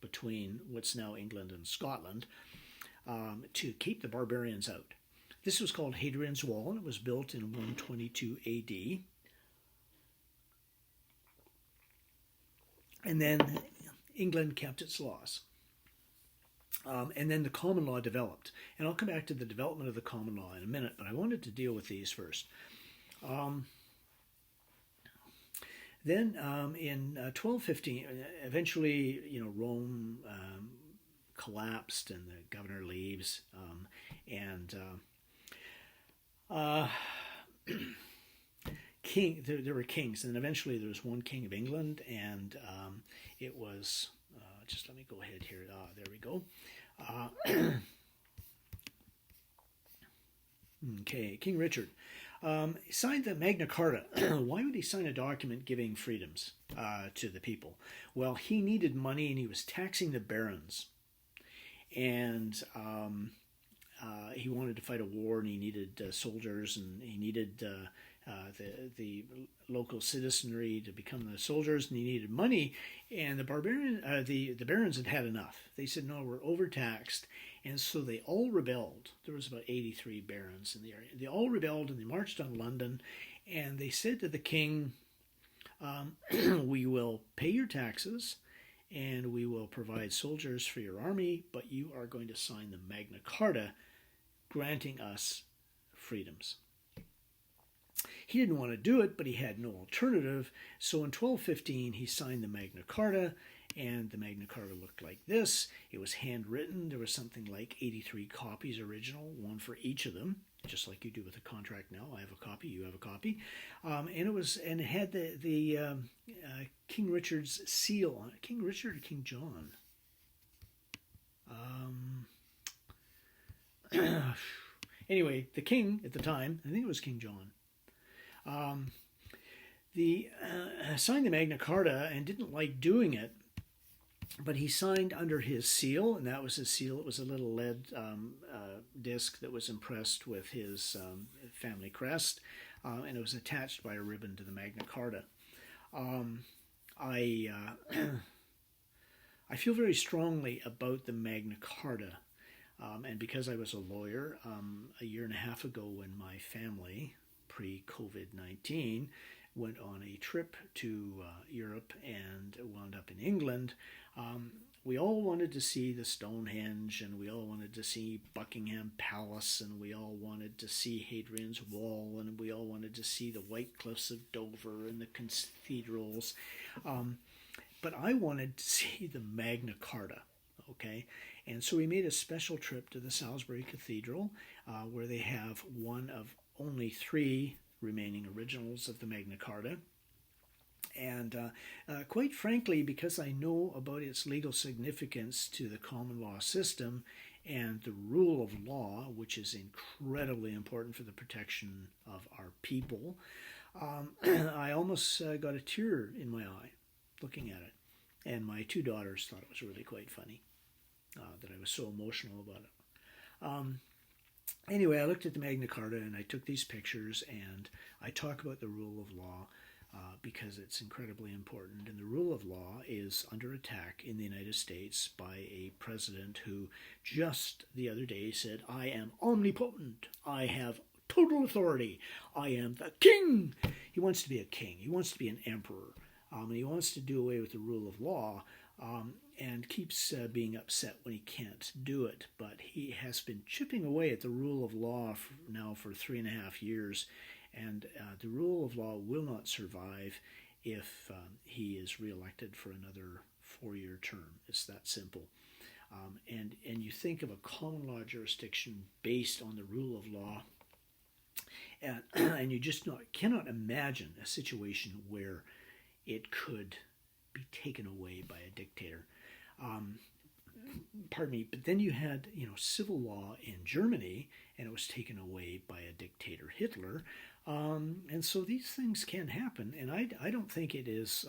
S1: between what's now England and Scotland to keep the barbarians out. This was called Hadrian's Wall, and it was built in 122 AD. And then England kept its laws. And then the common law developed. And I'll come back to the development of the common law in a minute, but I wanted to deal with these first. Then in 1215, eventually, Rome collapsed and the governor leaves. There were kings, and eventually there was one king of England, and it was, just let me go ahead here. There we go. Okay, King Richard. Signed the Magna Carta. Why would he sign a document giving freedoms to the people? Well, he needed money and he was taxing the barons. And he wanted to fight a war and he needed soldiers and he needed the local citizenry to become the soldiers and he needed money. And the barons had had enough. They said, no, we're overtaxed. And so they all rebelled. There was about 83 barons in the area. They all rebelled and they marched on London. And they said to the king, we will pay your taxes and we will provide soldiers for your army, but you are going to sign the Magna Carta granting us freedoms. He didn't want to do it, but he had no alternative. So in 1215, he signed the Magna Carta. And the Magna Carta looked like this. It was handwritten. There was something like 83 copies original, one for each of them, just like you do with a contract now. I have a copy, you have a copy. And it had the King Richard's seal on it. King Richard or King John? Anyway, the king at the time, I think it was King John, signed the Magna Carta and didn't like doing it. But he signed under his seal, and that was his seal. It was a little lead disc that was impressed with his family crest, and it was attached by a ribbon to the Magna Carta. I feel very strongly about the Magna Carta, and because I was a lawyer, a year and a half ago when my family, pre-COVID-19, went on a trip to Europe and wound up in England, we all wanted to see the Stonehenge, and we all wanted to see Buckingham Palace, and we all wanted to see Hadrian's Wall, and we all wanted to see the White Cliffs of Dover and the cathedrals. But I wanted to see the Magna Carta, okay? And so we made a special trip to the Salisbury Cathedral, where they have one of only 3 remaining originals of the Magna Carta. And quite frankly, because I know about its legal significance to the common law system and the rule of law, which is incredibly important for the protection of our people, I almost got a tear in my eye looking at it. And my 2 daughters thought it was really quite funny that I was so emotional about it. Anyway, I looked at the Magna Carta and I took these pictures, and I talk about the rule of law because it's incredibly important. And the rule of law is under attack in the United States by a president who just the other day said, "I am omnipotent. I have total authority. I am the king." He wants to be a king. He wants to be an emperor. And he wants to do away with the rule of law, and keeps being upset when he can't do it. But he has been chipping away at the rule of law now for 3.5 years, and the rule of law will not survive if he is reelected for another 4-year term. It's that simple. And you think of a common law jurisdiction based on the rule of law, and you just cannot imagine a situation where it could be taken away by a dictator. Pardon me, but then you had, civil law in Germany, and it was taken away by a dictator, Hitler. And so these things can happen, and I don't think it is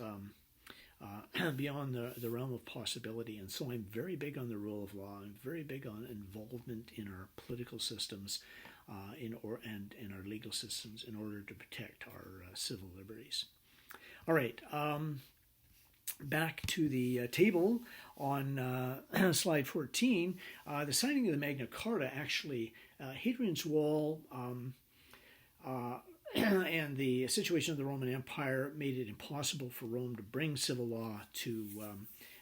S1: beyond the realm of possibility. And so I'm very big on the rule of law. I'm very big on involvement in our political systems and in our legal systems in order to protect our civil liberties. All right, back to the table on slide 14. The signing of the Magna Carta, actually, Hadrian's Wall and the situation of the Roman Empire made it impossible for Rome to bring civil law to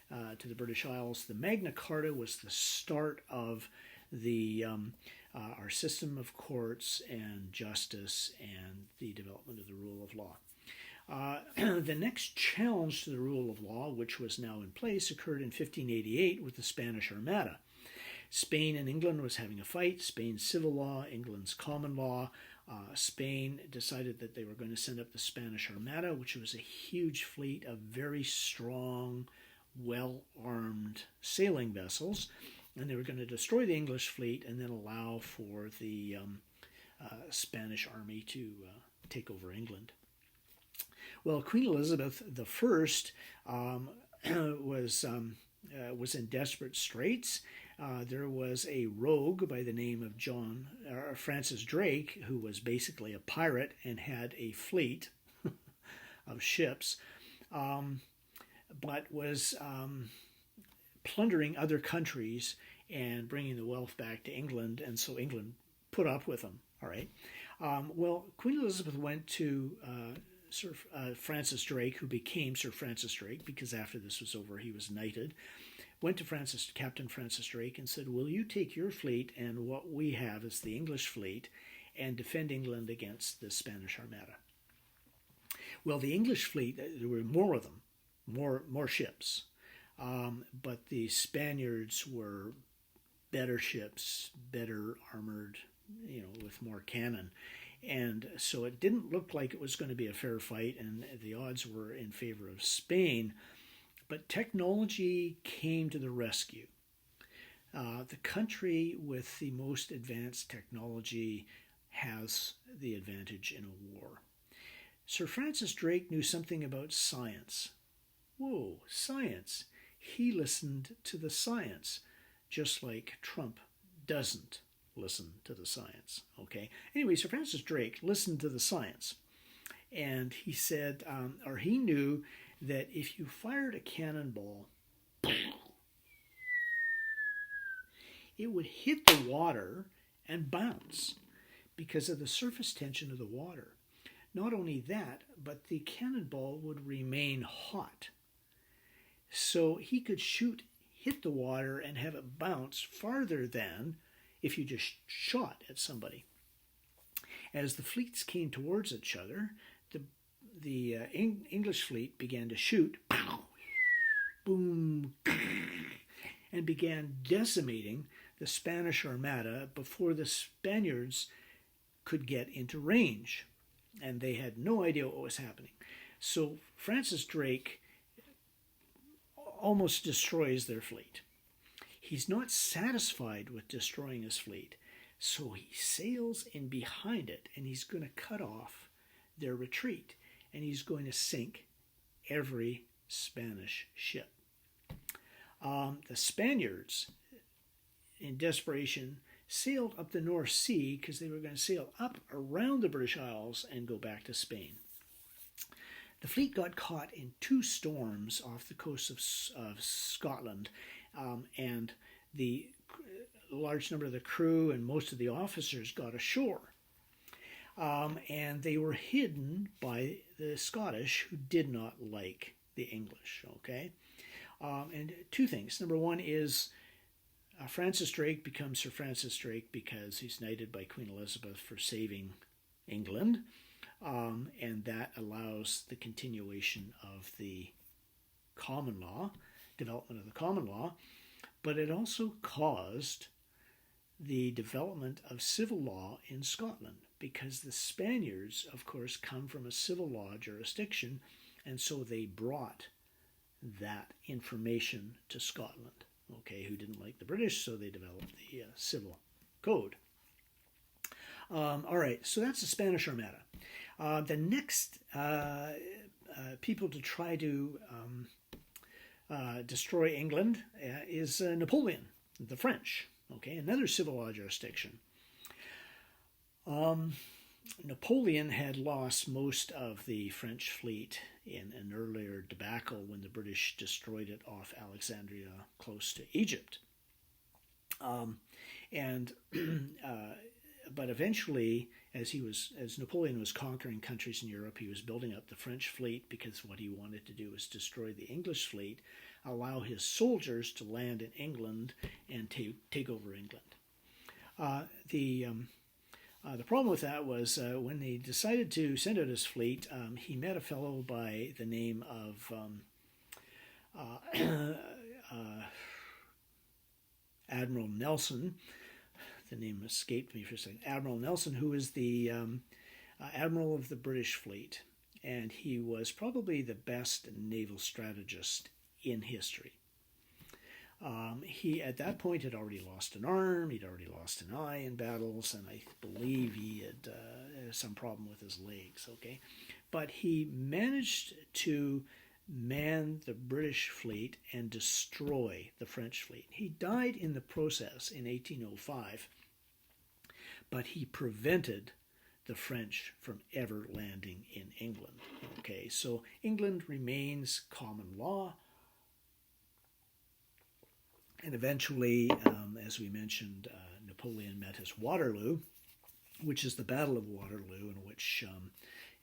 S1: the British Isles. The Magna Carta was the start of our system of courts and justice and the development of the rule of law. The next challenge to the rule of law, which was now in place, occurred in 1588 with the Spanish Armada. Spain and England was having a fight. Spain's civil law, England's common law. Spain decided that they were going to send up the Spanish Armada, which was a huge fleet of very strong, well-armed sailing vessels, and they were going to destroy the English fleet and then allow for the Spanish army to take over England. Well, Queen Elizabeth I was in desperate straits. There was a rogue by the name of Francis Drake, who was basically a pirate and had a fleet of ships, but was plundering other countries and bringing the wealth back to England, and so England put up with him. All right. Well, Queen Elizabeth went to Sir Francis Drake, who became Sir Francis Drake, because after this was over, he was knighted, went to Captain Francis Drake and said, "Will you take your fleet and what we have is the English fleet and defend England against the Spanish Armada?" Well, the English fleet, there were more of them, more ships, but the Spaniards were better ships, better armored, with more cannon. And so it didn't look like it was going to be a fair fight, and the odds were in favor of Spain. But technology came to the rescue. The country with the most advanced technology has the advantage in a war. Sir Francis Drake knew something about science. Whoa, science. He listened to the science, just like Trump doesn't listen to the science. Okay. Anyway, Sir Francis Drake listened to the science, and he said, or he knew that if you fired a cannonball, it would hit the water and bounce because of the surface tension of the water. Not only that, but the cannonball would remain hot. So he could shoot hit the water and have it bounce farther than if you just shot at somebody. As the fleets came towards each other, the English fleet began to shoot, boom, and began decimating the Spanish Armada before the Spaniards could get into range. And they had no idea what was happening. So Francis Drake almost destroys their fleet. He's not satisfied with destroying his fleet, so he sails in behind it, and he's going to cut off their retreat, and he's going to sink every Spanish ship. The Spaniards, in desperation, sailed up the North Sea because they were going to sail up around the British Isles and go back to Spain. The fleet got caught in 2 storms off the coast of Scotland, and the large number of the crew and most of the officers got ashore. And they were hidden by the Scottish, who did not like the English. Okay, and 2 things. Number 1 is Francis Drake becomes Sir Francis Drake because he's knighted by Queen Elizabeth for saving England, and that allows the continuation of the common law, development of the common law, but it also caused the development of civil law in Scotland, because the Spaniards, of course, come from a civil law jurisdiction, and so they brought that information to Scotland, okay, who didn't like the British, so they developed the civil code. All right, so that's the Spanish Armada. The next people to try to destroy England is Napoleon, the French, okay, another civil law jurisdiction. Napoleon had lost most of the French fleet in an earlier debacle when the British destroyed it off Alexandria, close to Egypt. But eventually, as Napoleon was conquering countries in Europe, he was building up the French fleet, because what he wanted to do was destroy the English fleet, allow his soldiers to land in England and take over England. The problem with that was when he decided to send out his fleet, he met a fellow by the name of Admiral Nelson. The name escaped me for a second. Admiral Nelson, who was the admiral of the British fleet, and he was probably the best naval strategist in history. He, at that point, had already lost an arm, he'd already lost an eye in battles, and I believe he had some problem with his legs, okay? But he managed to man the British fleet and destroy the French fleet. He died in the process in 1805, but he prevented the French from ever landing in England, okay? So England remains common law. And eventually, as we mentioned, Napoleon met his Waterloo, which is the Battle of Waterloo, in which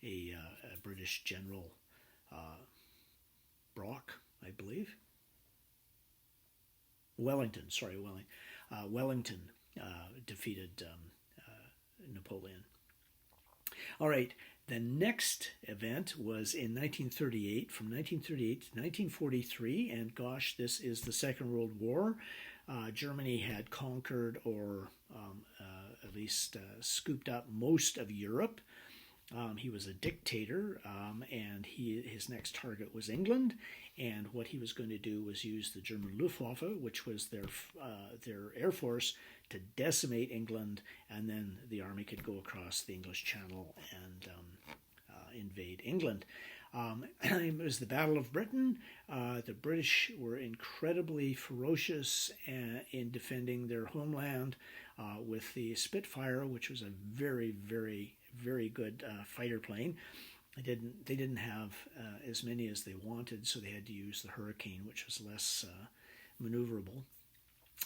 S1: a British general, Brock, I believe, Wellington defeated Napoleon. All right. The next event was in 1938, from 1938 to 1943, and gosh, this is the Second World War. Germany had conquered, or at least scooped up, most of Europe. He was a dictator, and his next target was England, and what he was going to do was use the German Luftwaffe, which was their air force, to decimate England, and then the army could go across the English Channel and invade England. It was the Battle of Britain. The British were incredibly ferocious in defending their homeland with the Spitfire, which was a very, very, very good fighter plane. They didn't have as many as they wanted, so they had to use the Hurricane, which was less maneuverable.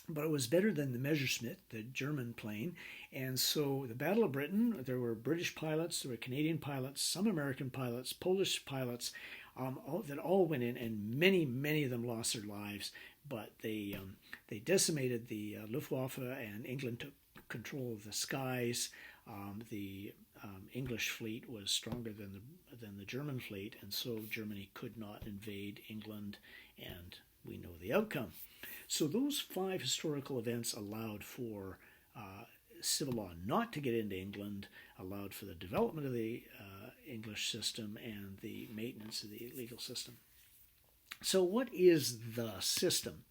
S1: But it was better than the Messerschmitt, the German plane. And so the Battle of Britain, there were British pilots, there were Canadian pilots, some American pilots, Polish pilots, that all went in, and many, many of them lost their lives. but they decimated the Luftwaffe, and England took control of the skies. The English fleet was stronger than the German fleet, and so Germany could not invade England, and we know the outcome. So those 5 historical events allowed for civil law not to get into England, allowed for the development of the English system and the maintenance of the legal system. So what is the system?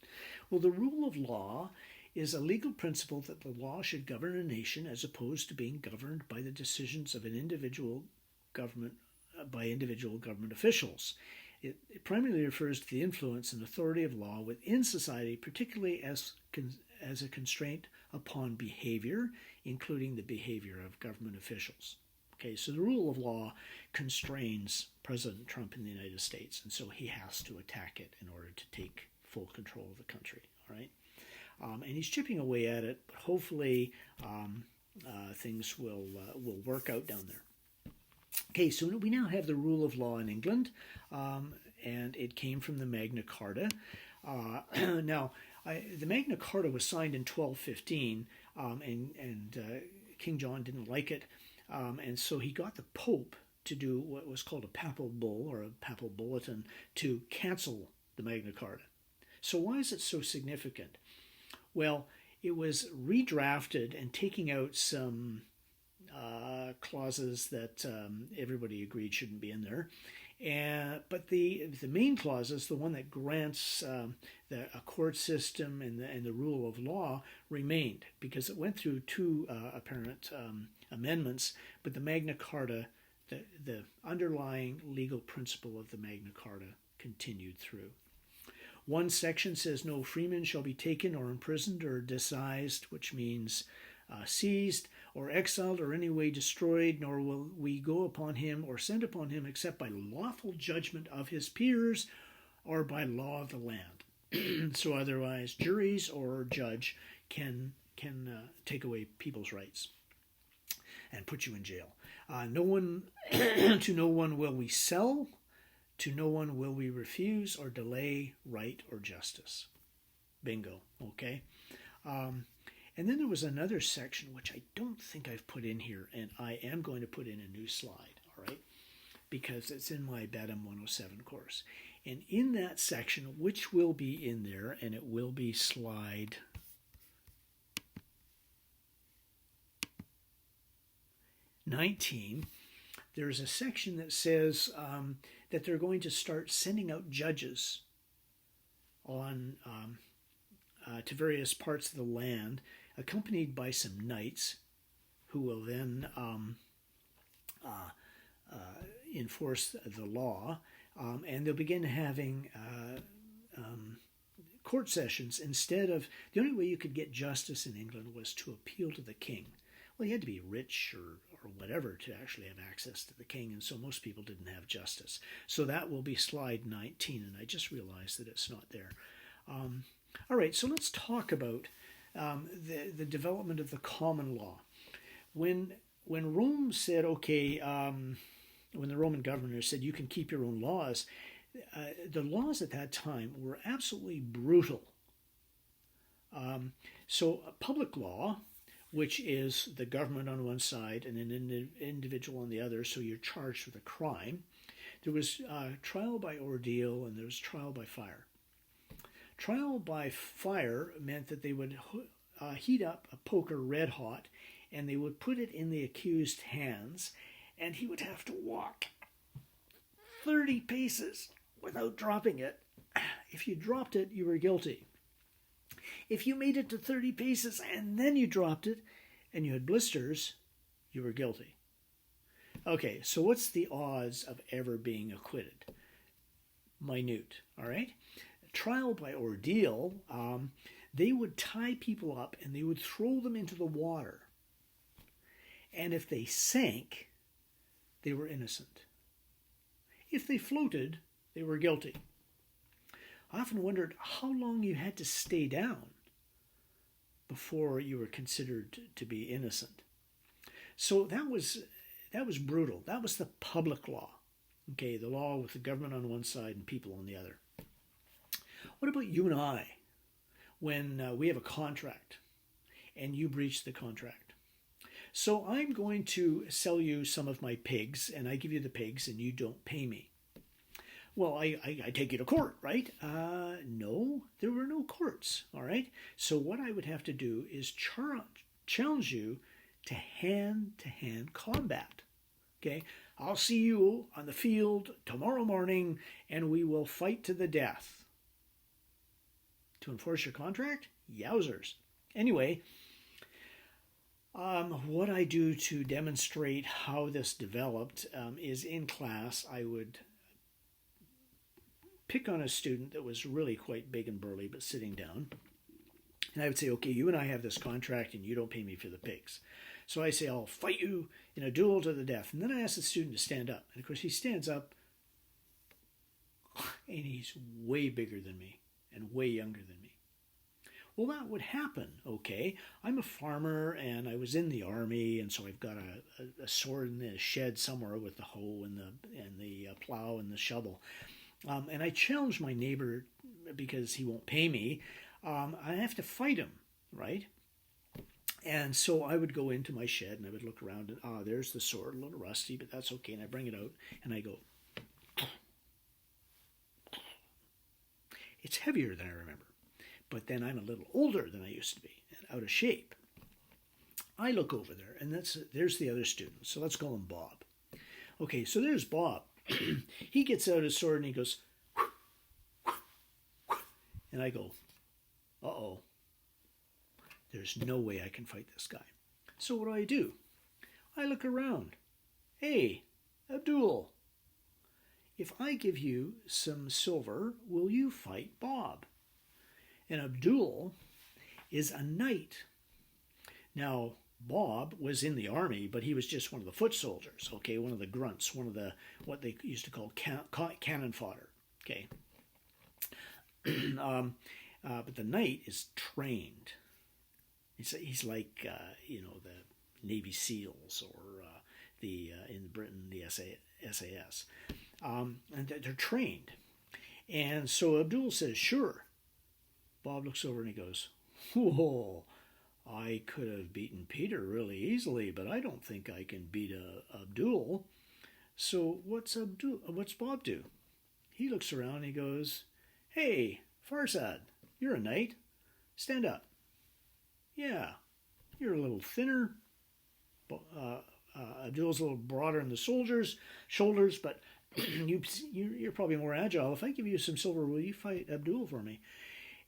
S1: Well, the rule of law is a legal principle that the law should govern a nation as opposed to being governed by the decisions of an individual government by individual government officials. It primarily refers to the influence and authority of law within society, particularly as a constraint upon behavior, including the behavior of government officials. Okay, so the rule of law constrains President Trump in the United States, and so he has to attack it in order to take full control of the country. All right, and he's chipping away at it, but hopefully things will work out down there. Okay, so we now have the rule of law in England, and it came from the Magna Carta. The Magna Carta was signed in 1215, and King John didn't like it, and so he got the Pope to do what was called a papal bull or a papal bulletin to cancel the Magna Carta. So why is it so significant? Well, it was redrafted and taking out some clauses that everybody agreed shouldn't be in there. But the main clauses, the one that grants a court system and the rule of law, remained because it went through 2 apparent amendments, but the Magna Carta, the underlying legal principle of the Magna Carta, continued through. One section says no freeman shall be taken or imprisoned or disseized, which means seized or exiled or any way destroyed, nor will we go upon him or send upon him except by lawful judgment of his peers or by law of the land. So otherwise, juries or judge can take away people's rights and put you in jail. To no one will we sell, to no one will we refuse or delay right or justice. Bingo, okay? And then there was another section which I don't think I've put in here, and I am going to put in a new slide, all right? Because it's in my BADM 107 course. And in that section, which will be in there, and it will be slide 19, there's a section that says that they're going to start sending out judges on to various parts of the land, accompanied by some knights who will then enforce the law, and they'll begin having court sessions instead of, the only way you could get justice in England was to appeal to the king. Well, you had to be rich or whatever to actually have access to the king, and so most people didn't have justice. So that will be slide 19, and I just realized that it's not there. All right, so let's talk about the development of the common law. When Rome said, okay, when the Roman governor said you can keep your own laws, the laws at that time were absolutely brutal. So public law, which is the government on one side and an individual on the other, so you're charged with a crime. There was trial by ordeal and there was trial by fire. Trial by fire meant that they would heat up a poker red hot and they would put it in the accused's hands, and he would have to walk 30 paces without dropping it. If you dropped it, you were guilty. If you made it to 30 paces and then you dropped it and you had blisters, you were guilty. Okay, so what's the odds of ever being acquitted? Minute, all right? Trial by ordeal, they would tie people up and they would throw them into the water. And if they sank, they were innocent. If they floated, they were guilty. I often wondered how long you had to stay down before you were considered to be innocent. So that was brutal. That was the public law. Okay, the law with the government on one side and people on the other. What about you and I? when we have a contract and you breach the contract. So I'm going to sell you some of my pigs, and I give you the pigs, and you don't pay me. Well, I take you to court, right? No, there were no courts, all right? So what I would have to do is challenge you to hand-to-hand combat, okay? I'll see you on the field tomorrow morning, and we will fight to the death. To enforce your contract? Yowzers. Anyway, what I do to demonstrate how this developed is in class I would pick on a student that was really quite big and burly but sitting down. And I would say, okay, you and I have this contract and you don't pay me for the pigs. So I say, I'll fight you in a duel to the death. And then I ask the student to stand up. And of course he stands up and he's way bigger than me and way younger than me. Well, that would happen, okay? I'm a farmer and I was in the army, and so I've got a sword in the shed somewhere with the hoe and the plow and the shovel. And I challenge my neighbor because he won't pay me. I have to fight him, right? And so I would go into my shed and I would look around and, there's the sword, a little rusty, but that's okay. And I bring it out and I go, it's heavier than I remember. But then I'm a little older than I used to be and out of shape. I look over there and there's the other student. So let's call him Bob. Okay, so there's Bob. He gets out his sword and he goes, and I go, uh-oh, there's no way I can fight this guy. So what do? I look around. Hey, Abdul, if I give you some silver, will you fight Bob? And Abdul is a knight. Now, Bob was in the army, but he was just one of the foot soldiers, okay, one of the grunts, one of the, what they used to call cannon fodder, okay. But the knight is trained. He's like, the Navy SEALs or in Britain, the SAS. And they're trained. And so Abdul says, sure. Bob looks over and he goes, whoa, I could have beaten Peter really easily, but I don't think I can beat Abdul. So what's Bob do? He looks around and he goes, hey, Farzad, you're a knight. Stand up. Yeah, you're a little thinner. Abdul's a little broader in the shoulders, but you're probably more agile. If I give you some silver, will you fight Abdul for me?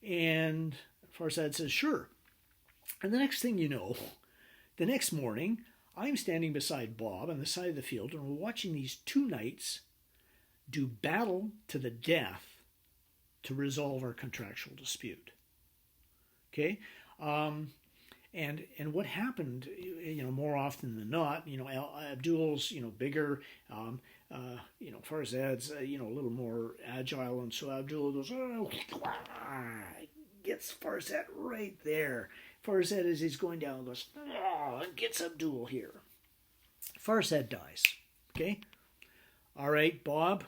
S1: And Farzad says, sure. And the next thing you know, the next morning, I'm standing beside Bob on the side of the field, and we're watching these two knights do battle to the death to resolve our contractual dispute. Okay? And what happened, more often than not, Abdul's, bigger, Farzad's, a little more agile, and so Abdul goes, gets Farzad right there. Farzad, as he's going down, goes, and gets Abdul here. Farzad dies, okay? All right, Bob,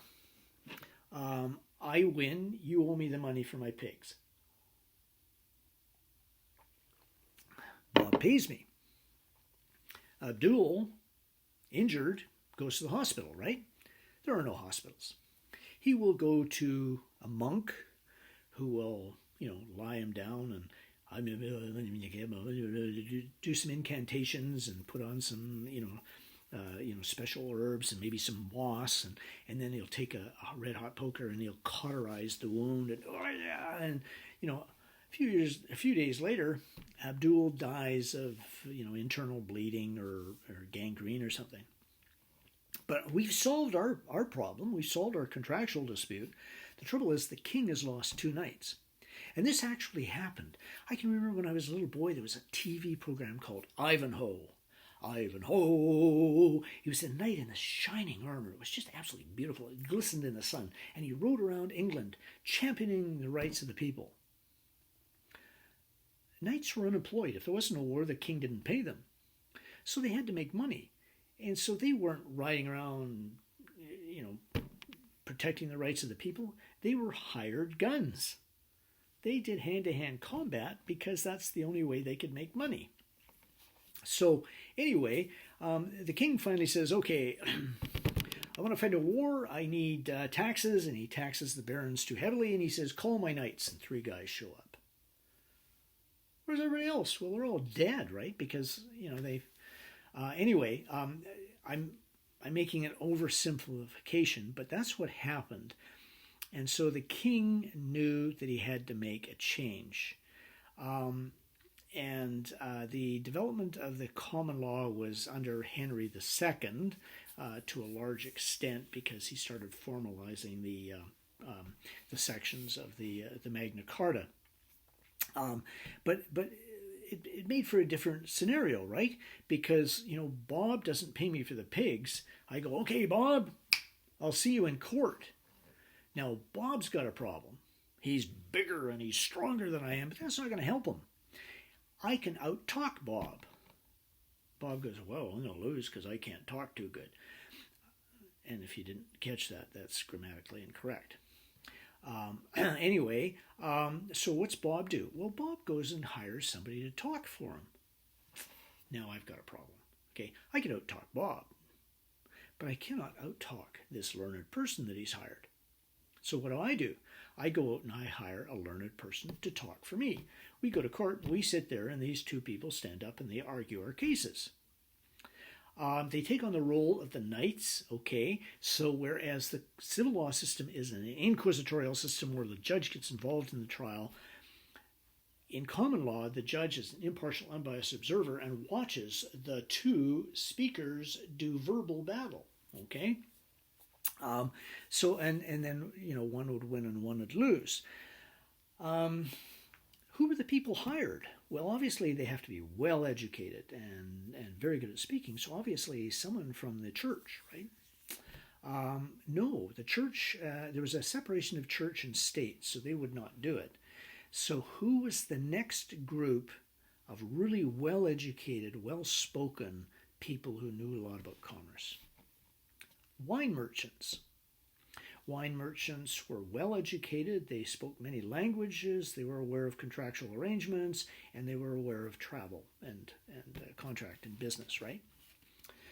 S1: I win. You owe me the money for my pigs. Bob pays me. Abdul, injured, goes to the hospital, right? There are no hospitals. He will go to a monk who will, lie him down and do some incantations and put on some, special herbs and maybe some moss, and then he'll take a red hot poker and he'll cauterize the wound, and a few days later, Abdul dies of internal bleeding or gangrene or something. But we've solved our problem. We've solved our contractual dispute. The trouble is the king has lost two knights. And this actually happened. I can remember when I was a little boy, there was a TV program called Ivanhoe. Ivanhoe! He was a knight in this shining armor. It was just absolutely beautiful. It glistened in the sun. And he rode around England championing the rights of the people. Knights were unemployed. If there wasn't a war, the king didn't pay them. So they had to make money. And so they weren't riding around, protecting the rights of the people. They were hired guns. they did hand-to-hand combat because that's the only way they could make money. So anyway, the king finally says, okay, I want to fight a war. I need taxes. And he taxes the barons too heavily. And he says, call my knights. And 3 guys show up. Where's everybody else? Well, they're all dead, right? Because, they've... anyway, I'm making an oversimplification, but that's what happened. And so the king knew that he had to make a change. The development of the common law was under Henry II to a large extent because he started formalizing the sections of the Magna Carta. But it made for a different scenario, right? Because, Bob doesn't pay me for the pigs. I go, okay, Bob, I'll see you in court. Now, Bob's got a problem. He's bigger and he's stronger than I am, but that's not going to help him. I can out-talk Bob. Bob goes, well, I'm going to lose because I can't talk too good. And if you didn't catch that, that's grammatically incorrect. Anyway, so what's Bob do? Well, Bob goes and hires somebody to talk for him. Now I've got a problem. Okay, I can out-talk Bob, but I cannot out-talk this learned person that he's hired. So what do? I go out and I hire a learned person to talk for me. We go to court, we sit there, and these 2 people stand up and they argue our cases. They take on the role of the knights, okay? So whereas the civil law system is an inquisitorial system where the judge gets involved in the trial, in common law, the judge is an impartial, unbiased observer and watches the 2 speakers do verbal battle, okay? And then, one would win and one would lose. Who were the people hired? Well, obviously they have to be well educated and very good at speaking. So obviously someone from the church, right? No, the church, there was a separation of church and state, so they would not do it. So who was the next group of really well-educated, well-spoken people who knew a lot about commerce? Wine merchants. Wine merchants were well educated, they spoke many languages, they were aware of contractual arrangements, and they were aware of travel and contract and business, right?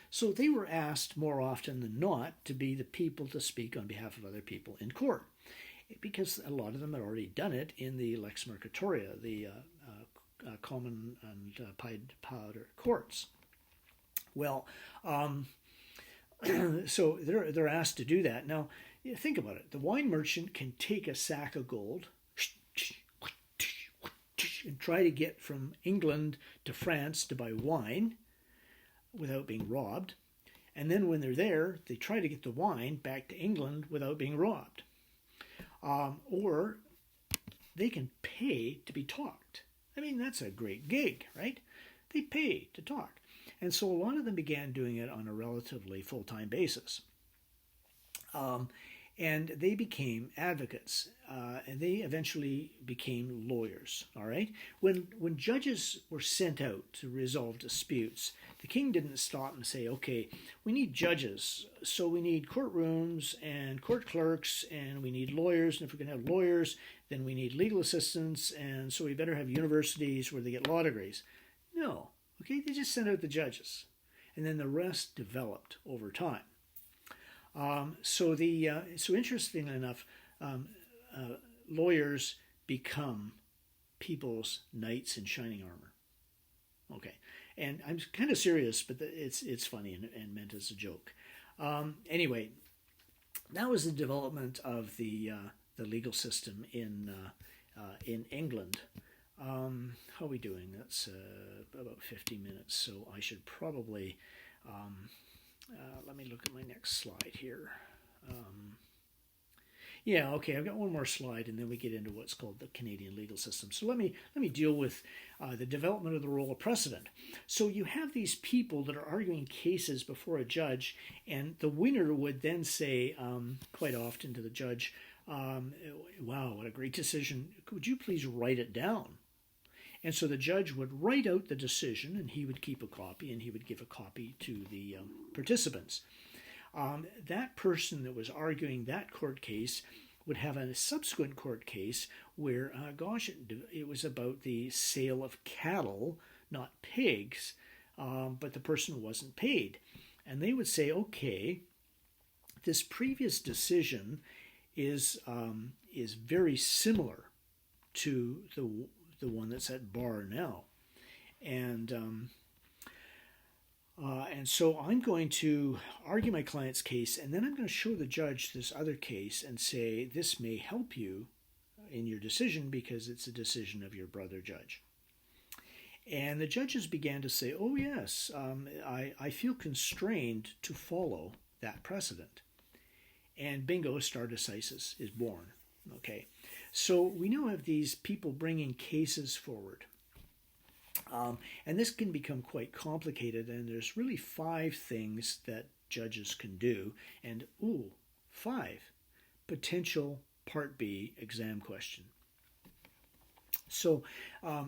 S1: So they were asked more often than not to be the people to speak on behalf of other people in court, because a lot of them had already done it in the Lex Mercatoria, the common and pied powder courts. Well, so they're asked to do that. Now, think about it. The wine merchant can take a sack of gold and try to get from England to France to buy wine without being robbed. And then when they're there, they try to get the wine back to England without being robbed. Or they can pay to be talked. I mean, that's a great gig, right? They pay to talk. And so a lot of them began doing it on a relatively full-time basis. And they became advocates, and they eventually became lawyers, all right? When judges were sent out to resolve disputes, the king didn't stop and say, okay, we need judges, so we need courtrooms and court clerks, and we need lawyers, and if we're going to have lawyers, then we need legal assistants, and so we better have universities where they get law degrees. No, okay, they just sent out the judges, and then the rest developed over time. So interestingly enough, lawyers become people's knights in shining armor. Okay, and I'm kind of serious, but it's funny and meant as a joke. Anyway, that was the development of the legal system in England. How are we doing? That's about 50 minutes, so I should probably. Let me look at my next slide here. Yeah, okay, I've got one more slide, and then we get into what's called the Canadian legal system. So let me deal with the development of the role of precedent. So you have these people that are arguing cases before a judge, and the winner would then say, quite often to the judge, wow, what a great decision. Could you please write it down? And so the judge would write out the decision, and he would keep a copy, and he would give a copy to the participants. That person that was arguing that court case would have a subsequent court case where, gosh, it was about the sale of cattle, not pigs, but the person wasn't paid. And they would say, okay, this previous decision is very similar to the one that's at bar now. And so I'm going to argue my client's case, and then I'm going to show the judge this other case and say, this may help you in your decision because it's a decision of your brother judge. And the judges began to say, oh yes, I feel constrained to follow that precedent. And bingo, stare decisis is born. Okay, so we now have these people bringing cases forward. And this can become quite complicated, and there's really 5 things that judges can do. And, 5, potential Part B exam question. So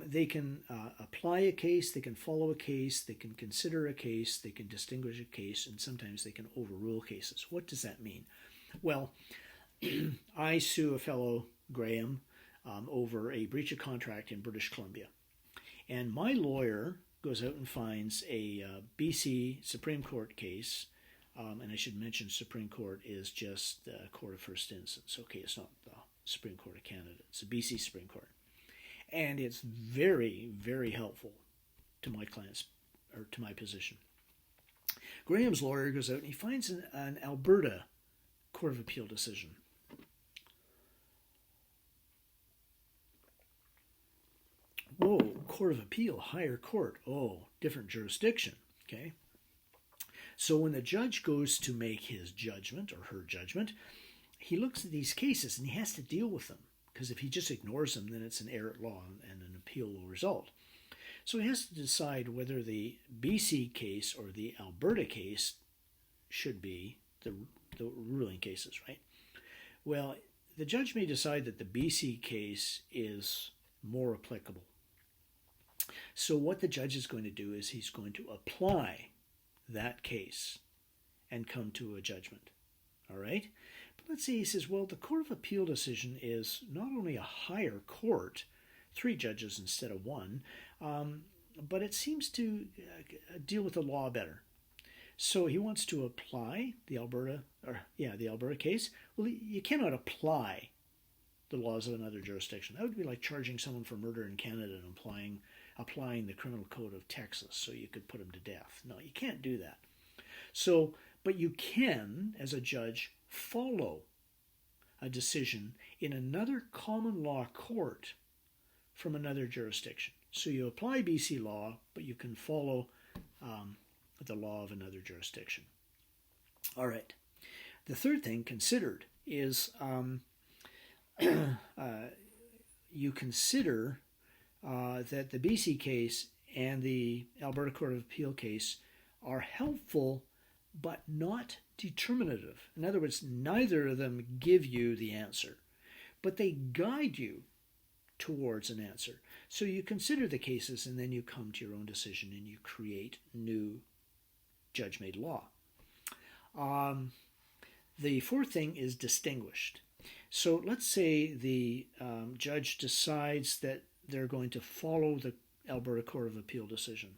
S1: they can apply a case, they can follow a case, they can consider a case, they can distinguish a case, and sometimes they can overrule cases. What does that mean? Well, I sue a fellow, Graham, over a breach of contract in British Columbia. And my lawyer goes out and finds a BC Supreme Court case, and I should mention Supreme Court is just the Court of First Instance. Okay, it's not the Supreme Court of Canada. It's the BC Supreme Court. And it's very, very helpful to my clients, or to my position. Graham's lawyer goes out and he finds an Alberta Court of Appeal decision. Whoa, Court of Appeal, higher court. Oh, different jurisdiction. Okay. So when the judge goes to make his judgment or her judgment, he looks at these cases and he has to deal with them. Because if he just ignores them, then it's an error at law and an appeal will result. So he has to decide whether the BC case or the Alberta case should be the ruling cases, right? Well, the judge may decide that the BC case is more applicable. So what the judge is going to do is he's going to apply that case and come to a judgment. All right? But let's say he says, well, the Court of Appeal decision is not only a higher court, 3 judges instead of 1, but it seems to deal with the law better. So he wants to apply the Alberta case. Well, you cannot apply the laws of another jurisdiction. That would be like charging someone for murder in Canada and applying the criminal code of Texas so you could put them to death. No, you can't do that. So, but you can, as a judge, follow a decision in another common law court from another jurisdiction. So you apply BC law, but you can follow the law of another jurisdiction. All right. The third thing considered is you consider that the BC case and the Alberta Court of Appeal case are helpful but not determinative. In other words, neither of them give you the answer, but they guide you towards an answer. So you consider the cases and then you come to your own decision and you create new judge-made law. The fourth thing is distinguished. So let's say the judge decides that they're going to follow the Alberta Court of Appeal decision.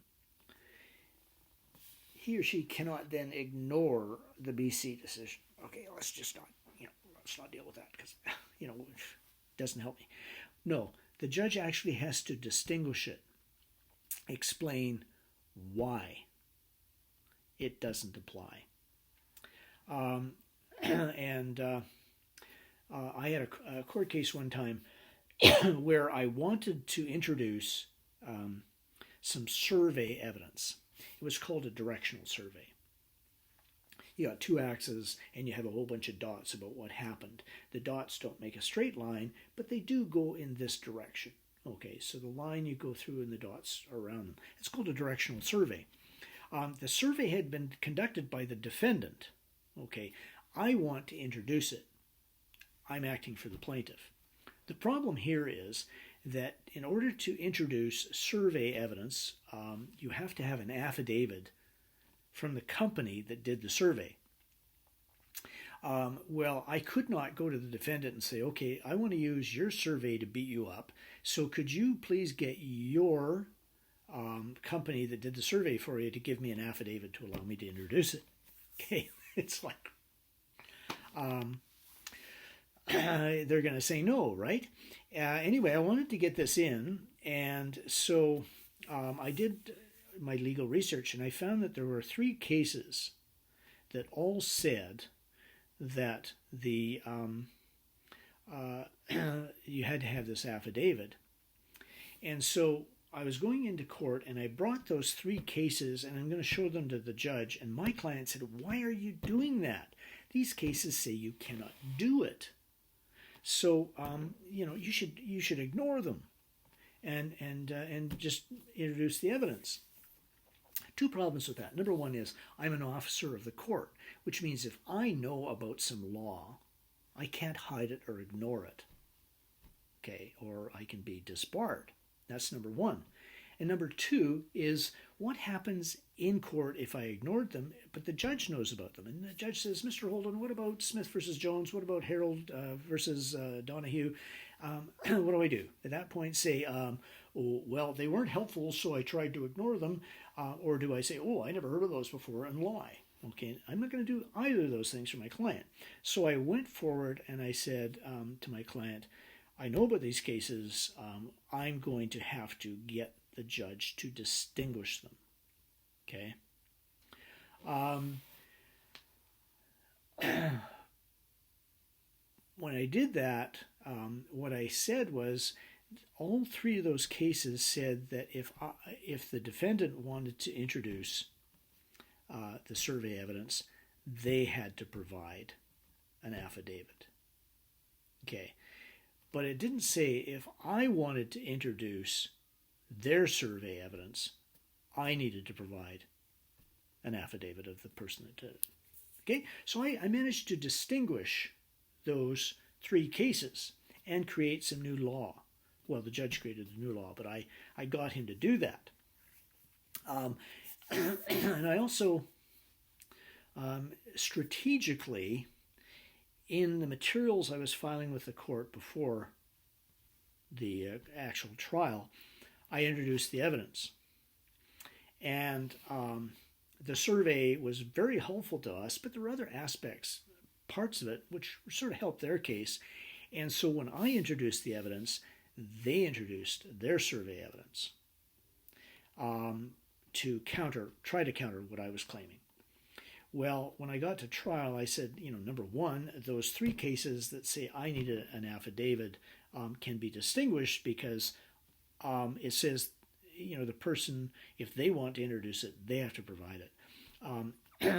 S1: He or she cannot then ignore the BC decision. Okay, let's not deal with that because, it doesn't help me. No, the judge actually has to distinguish it, explain why it doesn't apply. I had a court case one time where I wanted to introduce some survey evidence. It was called a directional survey. You got 2 axes and you have a whole bunch of dots about what happened. The dots don't make a straight line, but they do go in this direction. Okay, so the line you go through and the dots are around them. It's called a directional survey. The survey had been conducted by the defendant. Okay, I want to introduce it. I'm acting for the plaintiff. The problem here is that in order to introduce survey evidence, you have to have an affidavit from the company that did the survey. Well, I could not go to the defendant and say, okay, I want to use your survey to beat you up. So could you please get your company that did the survey for you to give me an affidavit to allow me to introduce it? Okay, it's like they're going to say no, right? Anyway, I wanted to get this in, and so I did my legal research, and I found that there were 3 cases that all said that the you had to have this affidavit. And so I was going into court, and I brought those 3 cases, and I'm going to show them to the judge. And my client said, "Why are you doing that? These cases say you cannot do it. So you should ignore them, and just introduce the evidence." 2 problems with that. Number 1 is I'm an officer of the court, which means if I know about some law, I can't hide it or ignore it. Okay, or I can be disbarred. That's number 1. And number 2 is what happens in court if I ignored them, but the judge knows about them. And the judge says, "Mr. Holden, what about Smith versus Jones? What about Harold versus Donahue? What do I do?" At that point, say, "Oh, well, they weren't helpful, so I tried to ignore them." Or do I say, "Oh, I never heard of those before," and lie? Okay, I'm not going to do either of those things for my client. So I went forward and I said to my client, "I know about these cases. I'm going to have to get the judge to distinguish them." Okay. When I did that, what I said was all 3 of those cases said that if the defendant wanted to introduce the survey evidence, they had to provide an affidavit. Okay. But it didn't say if I wanted to introduce their survey evidence, I needed to provide an affidavit of the person that did it. Okay, so I managed to distinguish those 3 cases and create some new law. Well, the judge created the new law, but I got him to do that. And I also strategically, in the materials I was filing with the court before the actual trial, I introduced the evidence. And the survey was very helpful to us, but there were other aspects, parts of it, which sort of helped their case. And so when I introduced the evidence, they introduced their survey evidence to try to counter what I was claiming. Well, when I got to trial, I said, number 1, those 3 cases that say I need an affidavit can be distinguished because it says, the person, if they want to introduce it, they have to provide it.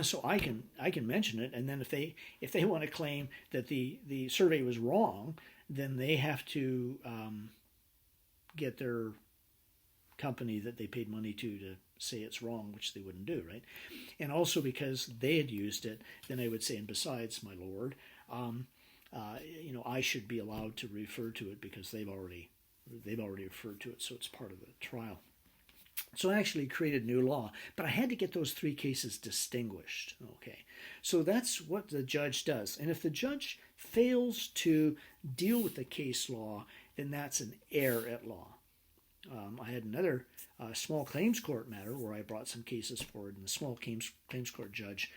S1: So I can mention it, and then if they want to claim that the survey was wrong, then they have to get their company that they paid money to say it's wrong, which they wouldn't do, right? And also because they had used it, then I would say, and besides, my lord, I should be allowed to refer to it because they've already referred to it, so it's part of the trial. So I actually created new law, but I had to get those 3 cases distinguished. Okay, so that's what the judge does. And if the judge fails to deal with the case law, then that's an error at law. I had another small claims court matter where I brought some cases forward, and the small claims court judge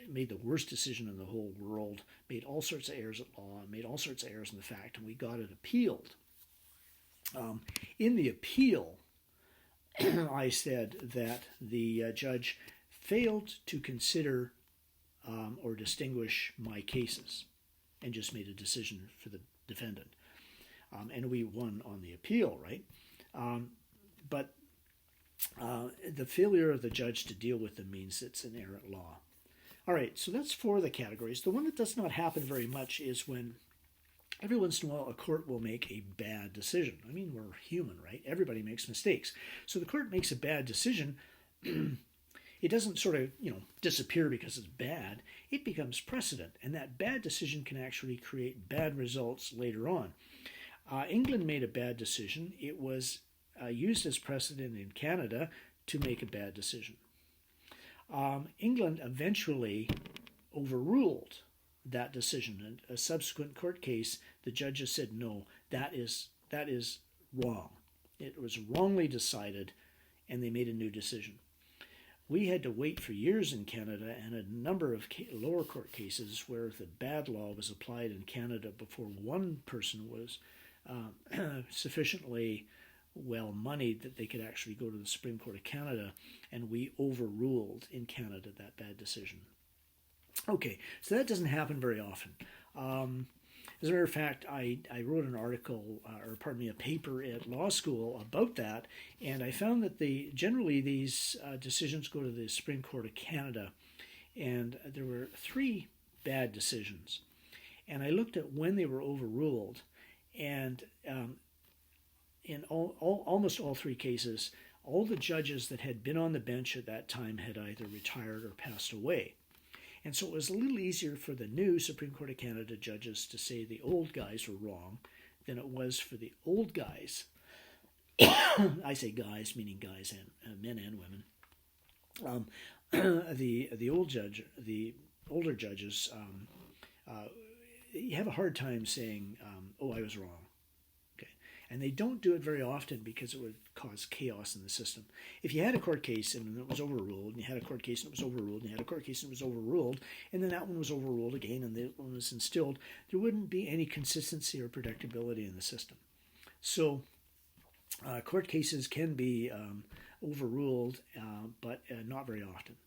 S1: made the worst decision in the whole world, made all sorts of errors at law, made all sorts of errors in the fact, and we got it appealed. In the appeal, I said that the judge failed to consider or distinguish my cases and just made a decision for the defendant. And we won on the appeal, right? But the failure of the judge to deal with them means it's an error at law. All right, so that's 4 of the categories. The one that does not happen very much is when every once in a while a court will make a bad decision. I mean, we're human, right? Everybody makes mistakes. So the court makes a bad decision. It doesn't sort of, disappear because it's bad. It becomes precedent, and that bad decision can actually create bad results later on. England made a bad decision. It was used as precedent in Canada to make a bad decision. England eventually overruled that decision. And a subsequent court case, the judges said, no, that is wrong. It was wrongly decided, and they made a new decision. We had to wait for years in Canada and a number of lower court cases where the bad law was applied in Canada before one person was sufficiently well moneyed that they could actually go to the Supreme Court of Canada, and we overruled in Canada that bad decision. Okay, so that doesn't happen very often. As a matter of fact, I wrote an article, a paper at law school about that, and I found that generally these decisions go to the Supreme Court of Canada, and there were 3 bad decisions. And I looked at when they were overruled, and in almost all 3 cases, all the judges that had been on the bench at that time had either retired or passed away. And so it was a little easier for the new Supreme Court of Canada judges to say the old guys were wrong than it was for the old guys. I say guys, meaning guys and men and women. The older judges, you have a hard time saying, "Oh, I was wrong." Okay, and they don't do it very often because it would cause chaos in the system. If you had a court case and it was overruled, and you had a court case and it was overruled, and you had a court case and it was overruled, and then that one was overruled again and that one was instilled, there wouldn't be any consistency or predictability in the system. So court cases can be overruled, but not very often.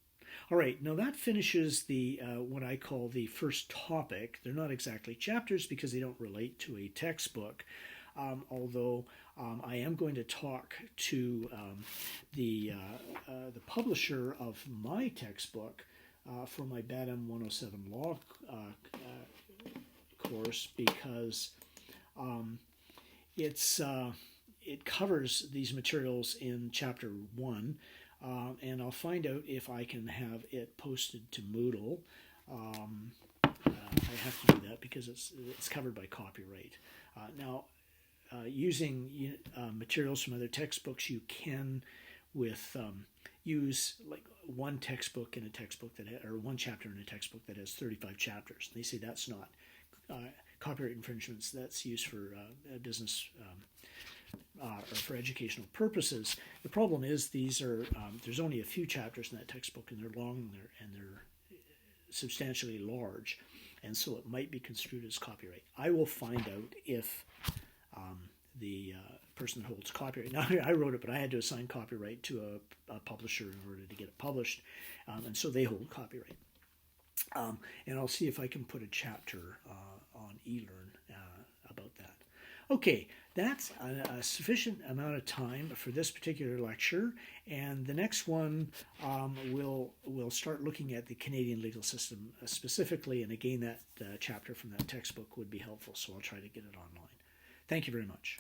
S1: All right, now that finishes the what I call the first topic. They're not exactly chapters because they don't relate to a textbook, although I am going to talk to the publisher of my textbook for my BADM 107 law course, because it covers these materials in chapter 1, and I'll find out if I can have it posted to Moodle. I have to do that because it's covered by copyright. Now, using materials from other textbooks, you can use like one textbook in a textbook or one chapter in a textbook that has 35 chapters. They say that's not copyright infringements. That's used for business or for educational purposes. The problem is there's only a few chapters in that textbook, and they're long and they're substantially large, and so it might be construed as copyright. I will find out if the person that holds copyright. Now, I wrote it, but I had to assign copyright to a publisher in order to get it published, and so they hold copyright. And I'll see if I can put a chapter on eLearn about that. Okay, that's a sufficient amount of time for this particular lecture, and the next one we'll start looking at the Canadian legal system specifically, and again that chapter from that textbook would be helpful, so I'll try to get it online. Thank you very much.